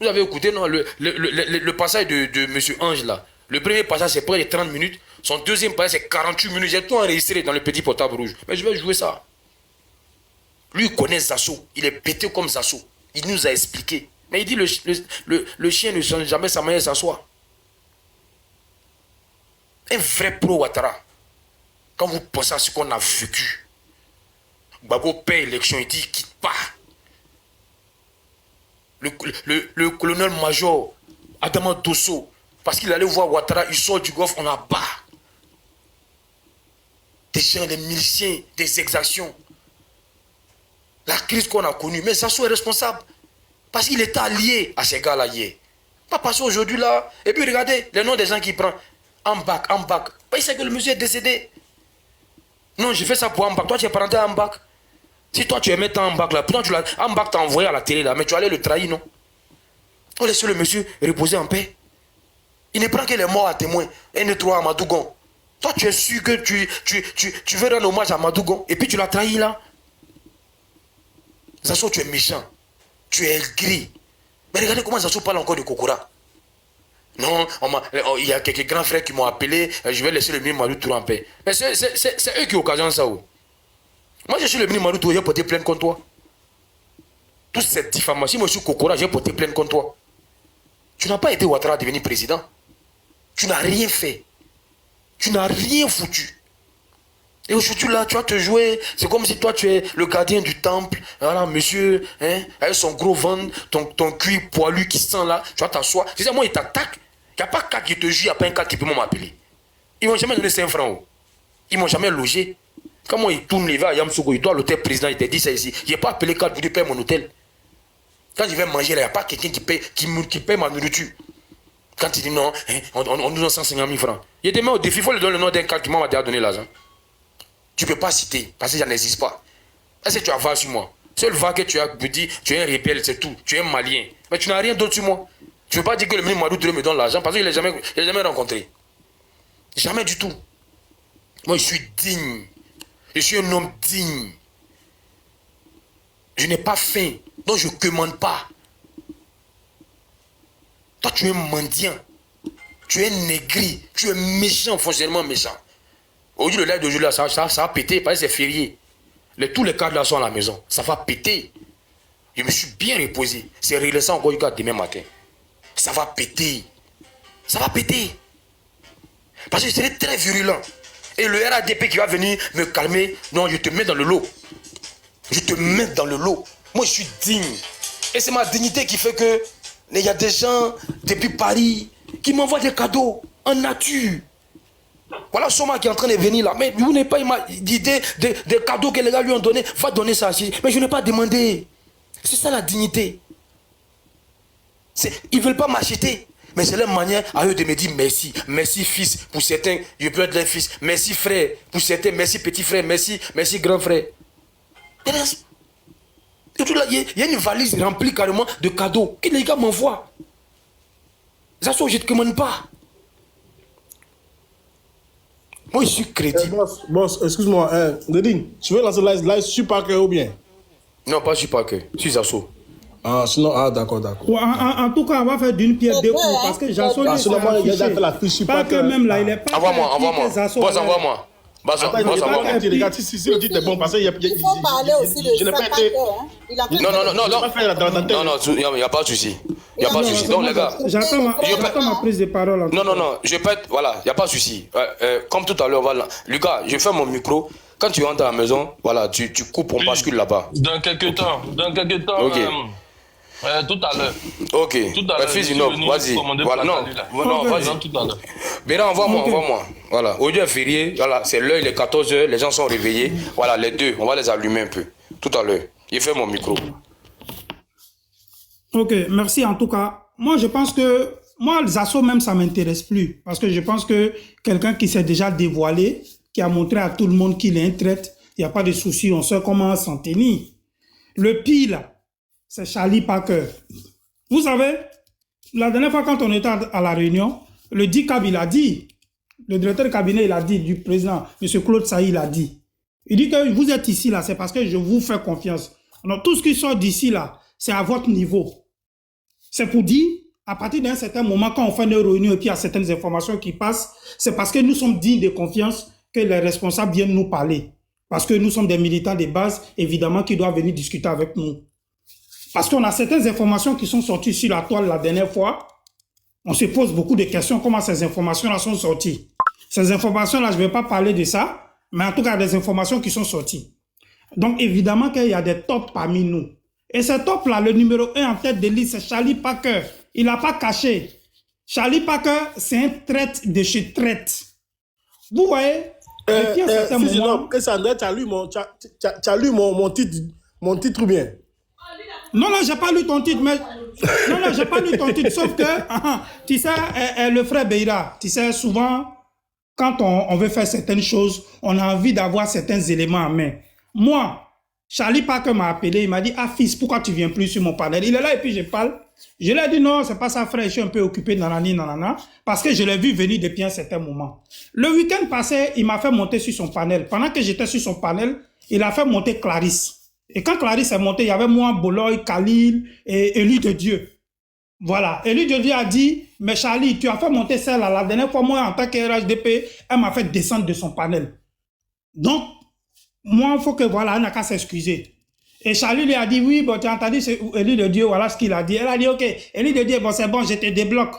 Vous avez écouté non, le passage de M. Ange là. Le premier passage c'est près de 30 minutes. Son deuxième passage c'est 48 minutes. J'ai tout enregistré dans le petit portable rouge. Mais je vais jouer ça. Lui il connaît Zasso. Il est pété comme Zasso. Il nous a expliqué. Mais il dit le chien ne change jamais sa manière de s'asseoir. Un vrai pro-Ouattara. Quand vous pensez à ce qu'on a vécu, Gbagbo paie l'élection, il dit qu'il quitte pas. Le colonel-major Adama Dosso, parce qu'il allait voir Ouattara, il sort du golfe, on a bas. Des gens, des miliciens, des exactions. La crise qu'on a connue. Mais Zasso est responsable. Parce qu'il était allié à ces gars-là hier. Pas passer aujourd'hui là. Et puis regardez les noms des gens qui prennent. Ambak. Il sait que le monsieur est décédé. Non, j'ai fait ça pour Ambak. Toi, tu es parenté à Ambak. Si toi, tu aimais tant Ambak là, pourtant Ambak t'a envoyé à la télé là, mais tu allais le trahir, non? On laisse le monsieur reposer en paix. Il ne prend que les morts à témoin. 1, 2, 3 à Madougon. Toi, tu es sûr que tu veux rendre hommage à Madougon et puis tu l'as trahi là. Zasso, tu es méchant. Tu es gris. Mais regardez comment Zasso parle encore de Kokora. Non, il y a quelques grands frères qui m'ont appelé. Je vais laisser le ministre Madou Touré en paix. Mais c'est eux qui occasionnent ça. Oh. Moi, je suis le ministre Madou Touré, j'ai porté plainte contre toi. Toute cette diffamation, moi je suis Kokora, j'ai porté plainte contre toi. Tu n'as pas aidé Ouattara à devenir président. Tu n'as rien fait. Tu n'as rien foutu. Et aujourd'hui là, tu vas te jouer, c'est comme si toi tu es le gardien du temple, voilà monsieur, hein, avec son gros ventre, ton cuir poilu qui sent là, tu vas t'asseoir. Tu sais, moi il t'attaque, il n'y a pas qu'à qui te joue, il n'y a pas un cas qui peut m'appeler. Ils ne m'ont jamais donné 5 francs. Ils ne m'ont jamais logé. Quand moi il tourne les verres à Yamsogo, il doit à l'hôtel président, il te dit ça ici. Je n'ai pas appelé 4 pour dire paye mon hôtel. Quand je vais manger là, il n'y a pas quelqu'un qui paye ma nourriture. Quand il dit non, hein, on nous donne 150 000 francs. Il te met au défi, il faut lui donner le nom d'un cas qui m'a déjà donné l'argent. Tu ne peux pas citer, parce que ça n'existe pas. Est-ce que tu as va sur moi? Seul va que tu as dit, tu es un rebelle, c'est tout. Tu es un malien. Mais tu n'as rien d'autre sur moi. Tu ne peux pas dire que le ministre Madou Touré me donne l'argent parce qu'il ne l'a jamais rencontré. Jamais du tout. Moi, je suis digne. Je suis un homme digne. Je n'ai pas faim, donc je ne commande pas. Toi, tu es mendiant. Tu es négri. Tu es méchant, foncièrement méchant. Aujourd'hui, le live d'aujourd'hui, ça va péter parce que c'est férié. Tous les cadres là sont à la maison. Ça va péter. Je me suis bien reposé. C'est relaxant encore jusqu'à demain matin. Ça va péter. Ça va péter. Parce que c'est très virulent. Et le RADP qui va venir me calmer, non, je te mets dans le lot. Je te mets dans le lot. Moi, je suis digne. Et c'est ma dignité qui fait que il y a des gens depuis Paris qui m'envoient des cadeaux en nature. Voilà Soma qui est en train de venir là. Mais vous n'avez pas l'idée des cadeaux que les gars lui ont donné. Va donner ça. Mais je n'ai pas demandé. C'est ça la dignité. Ils ne veulent pas m'acheter. Mais c'est leur manière à eux de me dire merci. Merci fils. Pour certains, je peux être leur fils. Merci frère. Pour certains, merci petit frère. Merci grand frère. Et tout là, il y a une valise remplie carrément de cadeaux que les gars m'envoient. Ça, je ne te commande pas. Moi, je suis crédible. Boss, excuse-moi. Dedine, tu veux lancer live sur Parker ou bien? Non, pas sur Parker. Sur Zasso. Ah, sinon, d'accord. En tout cas, on va faire d'une pierre deux coups. Parce que Zasso, il a fait la fiche sur Parker. Même là, il est pas. Envoie-moi. Boss, envoie-moi. Bah, ça, Attends, bah, ça va. regarde, si le titre est bon, parce que Il faut parler aussi de je n'ai pas ça. été... Non, il n'y a pas de souci. Il n'y a pas de souci. Donc, les gars, J'attends ma prise de parole. non, je peux être, voilà, il n'y a pas de souci. Comme tout à l'heure, voilà. Lucas, je fais mon micro. Quand tu rentres à la maison, voilà, tu coupes, on bascule là-bas. Dans quelques temps. Ok. Tout à l'heure. Ok. Tout à l'heure. Fils d'une homme, vas-y. Voilà, non, vas-y. Tout à l'heure. Béra, envoie-moi. Voilà. Aujourd'hui est férié, voilà, c'est l'heure, il est 14h, les gens sont réveillés. Voilà, les deux, on va les allumer un peu. Tout à l'heure. Il fait mon micro. Ok, merci en tout cas. Moi, je pense que, les assauts même, ça ne m'intéresse plus. Parce que je pense que quelqu'un qui s'est déjà dévoilé, qui a montré à tout le monde qu'il est un traître, il n'y a pas de souci, on sait comment s'en tenir. Le pire, là, c'est Charlie Parker. Vous savez, la dernière fois quand on était à la réunion, le DICAB, il a dit, le directeur de cabinet, il a dit, du président, M. Claude Saï, il a dit. Il dit que vous êtes ici, là, c'est parce que je vous fais confiance. Alors, tout ce qui sort d'ici, là, c'est à votre niveau. C'est pour dire, à partir d'un certain moment, quand on fait une réunion et puis il y a certaines informations qui passent, c'est parce que nous sommes dignes de confiance que les responsables viennent nous parler. Parce que nous sommes des militants de base, évidemment, qui doivent venir discuter avec nous. Parce qu'on a certaines informations qui sont sorties sur la toile la dernière fois. On se pose beaucoup de questions, comment ces informations-là sont sorties. Ces informations-là, je ne vais pas parler de ça, mais en tout cas, des informations qui sont sorties. Donc, évidemment qu'il y a des tops parmi nous. Et ce top-là, le numéro 1 en tête de liste, c'est Charlie Parker. Il n'a pas caché. Charlie Parker, c'est un traître de chez traître. Vous voyez, depuis un certain moment... tu as lu mon titre ou bien? Non, j'ai pas lu ton titre, mais... Non, j'ai pas lu ton titre, sauf que, tu sais, le frère Beira, tu sais, souvent, quand on veut faire certaines choses, on a envie d'avoir certains éléments en main. Moi, Charlie Parker m'a appelé, il m'a dit, ah fils, pourquoi tu viens plus sur mon panel? Il est là et puis je parle. Je lui ai dit, non, c'est pas ça frère, je suis un peu occupé, nanana, parce que je l'ai vu venir depuis un certain moment. Le week-end passé, il m'a fait monter sur son panel. Pendant que j'étais sur son panel, il a fait monter Clarisse. Et quand Clarisse est montée, il y avait moi, Boloy, Khalil et Élu de Dieu. Voilà. Élu de Dieu a dit, mais Charlie, tu as fait monter celle-là. La dernière fois, moi, en tant que RHDP, elle m'a fait descendre de son panel. Donc, moi, il faut que, voilà, elle n'a qu'à s'excuser. Et Charlie lui a dit, oui, bon, tu as entendu Élu de Dieu, voilà ce qu'il a dit. Elle a dit, ok, Élu de Dieu, bon, c'est bon, je te débloque.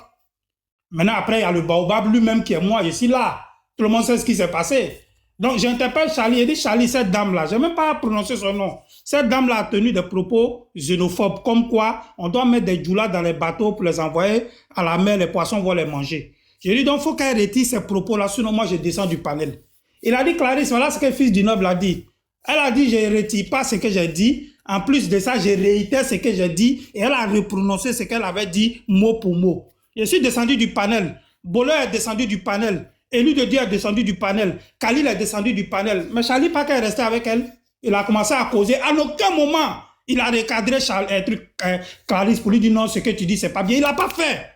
Maintenant, après, il y a le baobab lui-même qui est moi, je suis là. Tout le monde sait ce qui s'est passé. Donc, j'interpelle Charlie et dit, Charlie, cette dame-là, je n'ai même pas prononcé son nom. Cette dame-là a tenu des propos xénophobes, comme quoi on doit mettre des djoulas dans les bateaux pour les envoyer à la mer, les poissons vont les manger. J'ai dit, donc, il faut qu'elle retire ces propos-là, sinon moi, je descends du panel. Il a dit, Clarisse, voilà ce que le fils du noble a dit. Elle a dit, je ne retire pas ce que j'ai dit. En plus de ça, je réitère ce que j'ai dit. Et elle a reprononcé ce qu'elle avait dit mot pour mot. Je suis descendu du panel. Bolo est descendu du panel. Élu de Dieu est descendu du panel. Khalil est descendu du panel. Mais Charlie Parker est resté avec elle. Il a commencé à causer. À aucun moment, il a recadré Clarisse pour lui dire non, ce que tu dis, c'est pas bien. Il n'a pas fait.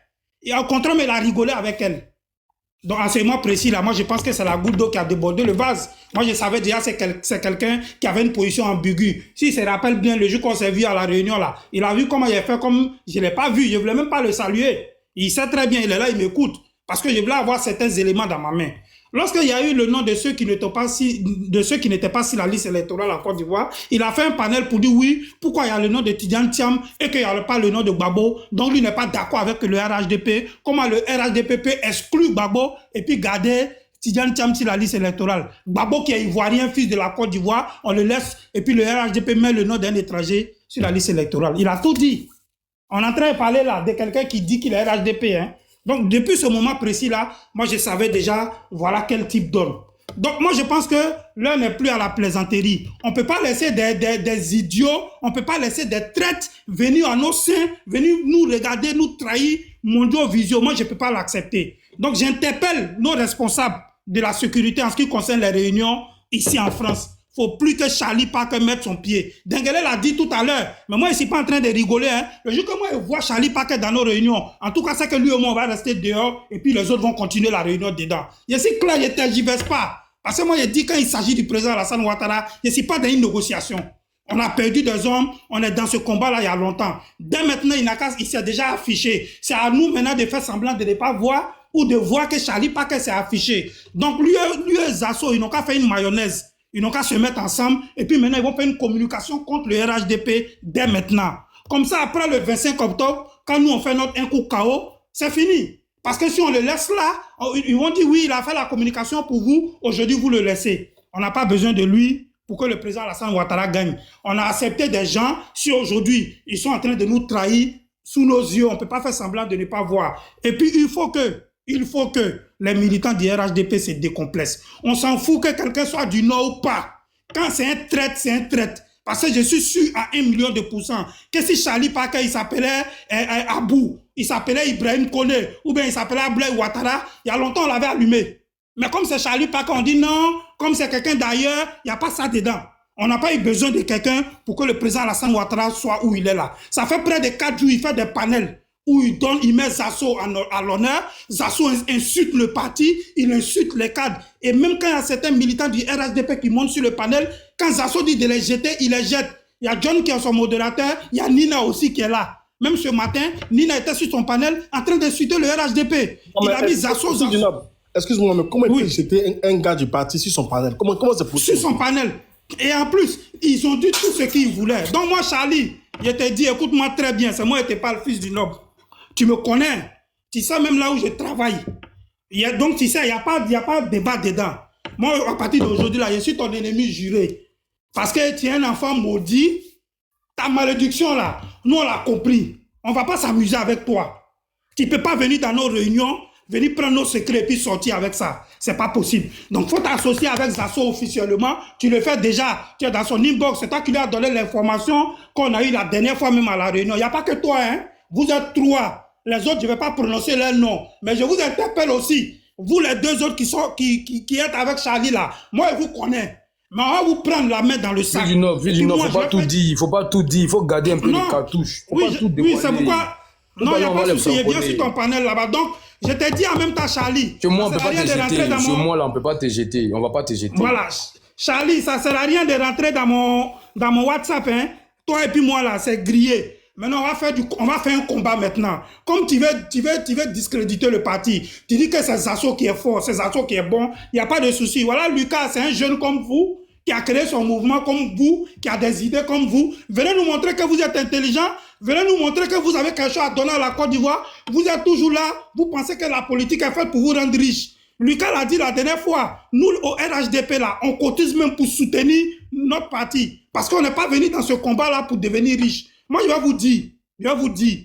Et au contraire, il a rigolé avec elle. Donc, en ce moment précis, là, moi, je pense que c'est la goutte d'eau qui a débordé le vase. Moi, je savais déjà que c'est quelqu'un qui avait une position ambiguë. S'il se rappelle bien, le jour qu'on s'est vu à la réunion, là, il a vu comment il a fait comme je ne l'ai pas vu. Je ne voulais même pas le saluer. Il sait très bien, il est là, il m'écoute. Parce que je voulais avoir certains éléments dans ma main. Lorsqu'il y a eu le nom de ceux qui n'étaient pas sur la liste électorale en Côte d'Ivoire, il a fait un panel pour dire oui, pourquoi il y a le nom de Tidjane Thiam et qu'il n'y a pas le nom de Gbagbo, donc lui n'est pas d'accord avec le RHDP, comment le RHDP peut exclure Gbagbo et puis garder Tidjane Thiam sur la liste électorale. Gbagbo qui est ivoirien, fils de la Côte d'Ivoire, on le laisse et puis le RHDP met le nom d'un étranger sur la liste électorale. Il a tout dit. On est en train de parler là de quelqu'un qui dit qu'il est RHDP, hein. Donc, depuis ce moment précis-là, moi, je savais déjà, voilà quel type d'homme. Donc, moi, je pense que l'heure n'est plus à la plaisanterie. On ne peut pas laisser des idiots, on ne peut pas laisser des traites venir à nos seins, venir nous regarder, nous trahir, mondiaux visio. Moi, je ne peux pas l'accepter. Donc, j'interpelle nos responsables de la sécurité en ce qui concerne les réunions ici en France. Il ne faut plus que Charlie Parker mette son pied. Denguele l'a dit tout à l'heure. Mais moi, je ne suis pas en train de rigoler. Hein. Le jour que moi, je vois Charlie Parker dans nos réunions, en tout cas, c'est que lui et moi, on va rester dehors et puis les autres vont continuer la réunion dedans. Je suis clair, je ne tergiverse pas. Parce que moi, je dis quand il s'agit du président Alassane Ouattara, je ne suis pas dans une négociation. On a perdu des hommes, on est dans ce combat-là il y a longtemps. Dès maintenant, il s'est déjà affiché. C'est à nous maintenant de faire semblant de ne pas voir ou de voir que Charlie Paquet s'est affiché. Donc lui et Zasso, ils n'ont qu'à faire une mayonnaise. Ils n'ont qu'à se mettre ensemble et puis maintenant ils vont faire une communication contre le RHDP dès maintenant. Comme ça, après le 25 octobre, quand nous on fait notre un coup KO, c'est fini. Parce que si on le laisse là, ils vont dire oui, il a fait la communication pour vous, aujourd'hui vous le laissez. On n'a pas besoin de lui pour que le président Alassane Ouattara gagne. On a accepté des gens, si aujourd'hui ils sont en train de nous trahir sous nos yeux, on ne peut pas faire semblant de ne pas voir. Et puis il faut que les militants du RHDP se décomplexent. On s'en fout que quelqu'un soit du Nord ou pas. Quand c'est un traître, c'est un traître. Parce que je suis sûr à 1 million de pourcents que si Charlie Paquet, il s'appelait Abou, il s'appelait Ibrahim Koné, ou bien il s'appelait Abdoulaye Ouattara, il y a longtemps on l'avait allumé. Mais comme c'est Charlie Paquet, on dit non, comme c'est quelqu'un d'ailleurs, il n'y a pas ça dedans. On n'a pas eu besoin de quelqu'un pour que le président Alassane Ouattara soit où il est là. Ça fait près de 4 jours, il fait des panels où il met Zasso à l'honneur. Zasso insulte le parti, il insulte les cadres. Et même quand il y a certains militants du RHDP qui montent sur le panel, quand Zasso dit de les jeter, il les jette. Il y a John qui est son modérateur, il y a Nina aussi qui est là. Même ce matin, Nina était sur son panel en train d'insulter le RHDP. Il a mis Zasso. Excuse-moi, mais comment il peut jeter un gars du parti sur son panel? Comment c'est possible? Sur son panel. Et en plus, ils ont dit tout ce qu'ils voulaient. Donc moi, Charlie, je t'ai dit, écoute-moi très bien, c'est moi qui n'étais pas le fils du noble. Tu me connais. Tu sais même là où je travaille. Donc tu sais, il n'y a pas de débat dedans. Moi, à partir d'aujourd'hui, là, je suis ton ennemi juré. Parce que tu es un enfant maudit. Ta malédiction, là, nous, on l'a compris. On ne va pas s'amuser avec toi. Tu ne peux pas venir dans nos réunions, venir prendre nos secrets et puis sortir avec ça. Ce n'est pas possible. Donc, il faut t'associer avec Zasso officiellement. Tu le fais déjà. Tu es dans son inbox. C'est toi qui lui as donné l'information qu'on a eue la dernière fois même à la réunion. Il n'y a pas que toi, hein. Vous êtes 3. Les autres, je ne vais pas prononcer leur nom. Mais je vous interpelle aussi. Vous, les 2 autres qui êtes avec Charlie là. Moi, je vous connais. Mais on va vous prendre la main dans le sac. Il ne faut pas tout dire. Il faut pas tout dire. Il faut garder un peu de cartouche. Oui, c'est pourquoi. Non, il n'y a pas de souci. Viens sur ton panel là-bas. Donc, je t'ai dit en même temps, Charlie. Chez moi, on ne peut pas te jeter. Chez moi, là, on ne peut pas te jeter. On ne va pas te jeter. Voilà. Charlie, ça ne sert à rien de rentrer dans mon WhatsApp. Hein. Toi et puis moi, là, c'est grillé. Maintenant, on va faire un combat maintenant. Comme tu veux discréditer le parti, tu dis que c'est Zasso qui est fort, c'est Zasso qui est bon, il n'y a pas de souci. Voilà, Lucas, c'est un jeune comme vous, qui a créé son mouvement comme vous, qui a des idées comme vous. Venez nous montrer que vous êtes intelligent, venez nous montrer que vous avez quelque chose à donner à la Côte d'Ivoire. Vous êtes toujours là, vous pensez que la politique est faite pour vous rendre riche. Lucas l'a dit la dernière fois, nous au RHDP là, on cotise même pour soutenir notre parti. Parce qu'on n'est pas venu dans ce combat là pour devenir riche. Moi, je vais vous dire,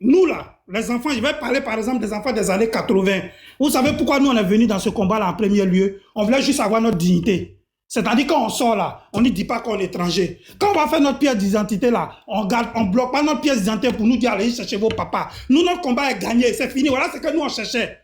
nous là, les enfants, je vais parler par exemple des enfants des années 80. Vous savez pourquoi nous on est venus dans ce combat-là en premier lieu? On voulait juste avoir notre dignité. C'est-à-dire quand on sort là, on ne dit pas qu'on est étranger. Quand on va faire notre pièce d'identité là, on bloque pas notre pièce d'identité pour nous dire allez chercher vos papas. Nous, notre combat est gagné, c'est fini. Voilà ce que nous on cherchait.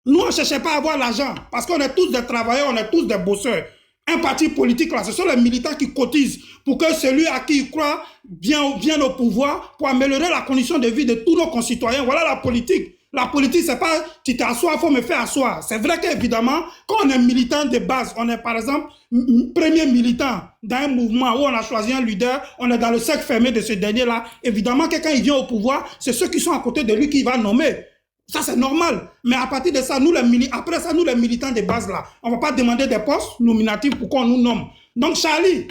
Nous, on ne cherchait pas à avoir l'argent parce qu'on est tous des travailleurs, on est tous des bosseurs. Un parti politique, là, ce sont les militants qui cotisent pour que celui à qui ils croient vienne au pouvoir pour améliorer la condition de vie de tous nos concitoyens. Voilà la politique. La politique, c'est pas tu t'assois, il faut me faire asseoir. C'est vrai qu'évidemment, quand on est militant de base, on est par exemple premier militant dans un mouvement où on a choisi un leader, on est dans le cercle fermé de ce dernier-là. Évidemment que quand il vient au pouvoir, c'est ceux qui sont à côté de lui qui va nommer. Ça, c'est normal. Mais à partir de ça, après ça, nous, les militants de base, là, on ne va pas demander des postes nominatifs pour qu'on nous nomme. Donc, Charlie,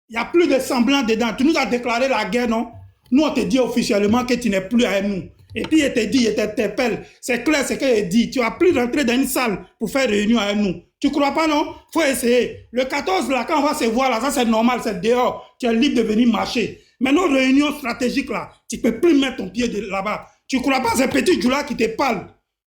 il n'y a plus de semblant dedans. Tu nous as déclaré la guerre, non? Nous, on te dit officiellement que tu n'es plus à nous. Et puis, il te dit, il t'interpelle. C'est clair ce qu'il dit. Tu ne vas plus rentrer dans une salle pour faire réunion avec nous. Tu ne crois pas, non? Il faut essayer. Le 14, là, quand on va se voir, là, ça, c'est normal, c'est dehors. Tu es libre de venir marcher. Mais nos réunions stratégiques, là, tu ne peux plus mettre ton pied là-bas. Tu ne crois pas ces petits joueurs qui te parlent?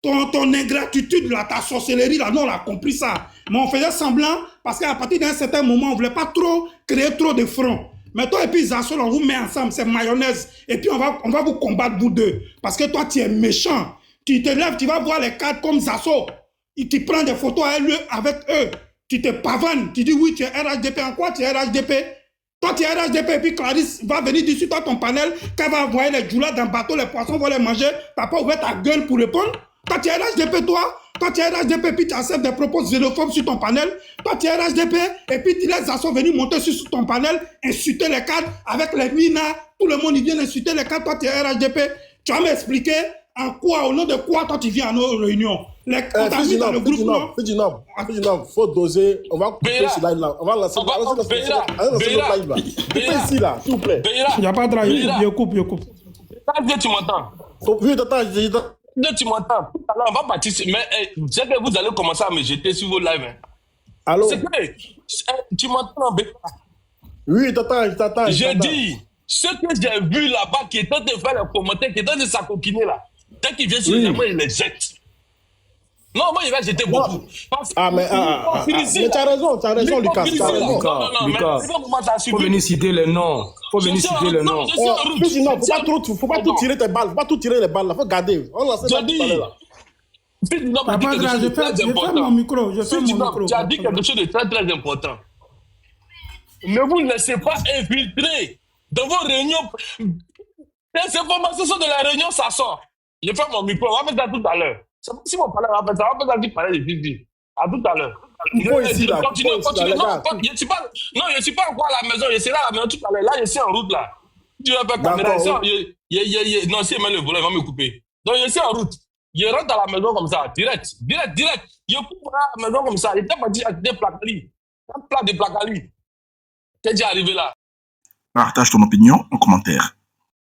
Ton ingratitude, là, ta sorcellerie, là, nous, on a compris ça. Mais on faisait semblant parce qu'à partir d'un certain moment, on ne voulait pas trop créer trop de fronts. Mais toi et puis Zasso, on vous met ensemble, c'est mayonnaise. Et puis on va vous combattre, vous deux. Parce que toi, tu es méchant. Tu te lèves, tu vas voir les cadres comme Zasso. Tu prends des photos avec eux. Tu te pavanes. Tu dis oui, tu es RHDP. En quoi tu es RHDP? Toi, tu es RHDP et puis Clarisse va venir dessus toi ton panel, qu'elle va envoyer les djoulas dans le bateau, les poissons vont les manger. Tu n'as pas ouvert ta gueule pour répondre. Toi, tu es RHDP, toi. Toi, tu es RHDP et puis tu acceptes des propos xénophobes sur ton panel. Toi, tu es RHDP et puis tu laisses Zasso venir monter sur ton panel, insulter les cadres avec les minas. Tout le monde, il vient insulter les cadres. Toi, tu es RHDP. Tu vas m'expliquer En quoi, au nom de quoi, toi, tu viens à nos réunions? On t'a mis dans le groupe, non? Fidjinov, faut doser. On va couper ce live-là. On va lancer le live là. Coupez ici, là, s'il vous plaît. Il n'y a pas de live. Je coupe. Tu m'entends? Oui, attends, tu m'entends? Alors, on va partir. Mais c'est que vous allez commencer à me jeter sur vos lives. Hein. Allô? C'est que tu m'entends, Béla? Oui, t'attends. J'ai dit, ce que j'ai vu là-bas qui est en train de faire les commentaires, qui est en train de s'acoquiner là, dès qu'il vient sur les mains, il les jette. Non, moi, il va jeter beaucoup. Mais tu as raison, Lucas. Lucas, faut venir citer les noms. Faut pas tout tirer tes balles. Faut pas tout tirer les balles. Faut garder. On lance ça tout à l'heure. Je ferme mon micro. Tu as dit quelque chose de très, très important. Ne vous laissez pas infiltrer dans vos réunions. Les informations sont de la réunion, ça sort. Je ferme mon micro. On va mettre ça tout à l'heure. Si mon parler, ça va pas dire parler de Fifi. À tout à l'heure. Continue. Non, je ne suis pas encore à la maison. Je serai à la maison tout à l'heure. Là, je suis en route là. Tu vas faire caméra. Non, si il met le volant, il va me couper. Donc, je suis en route. Je rentre à la maison comme ça, direct. Je coupe à la maison comme ça. Il t'a pas dit à des placali. Un plat de placali. T'es déjà arrivé là. Partage ton opinion en commentaire.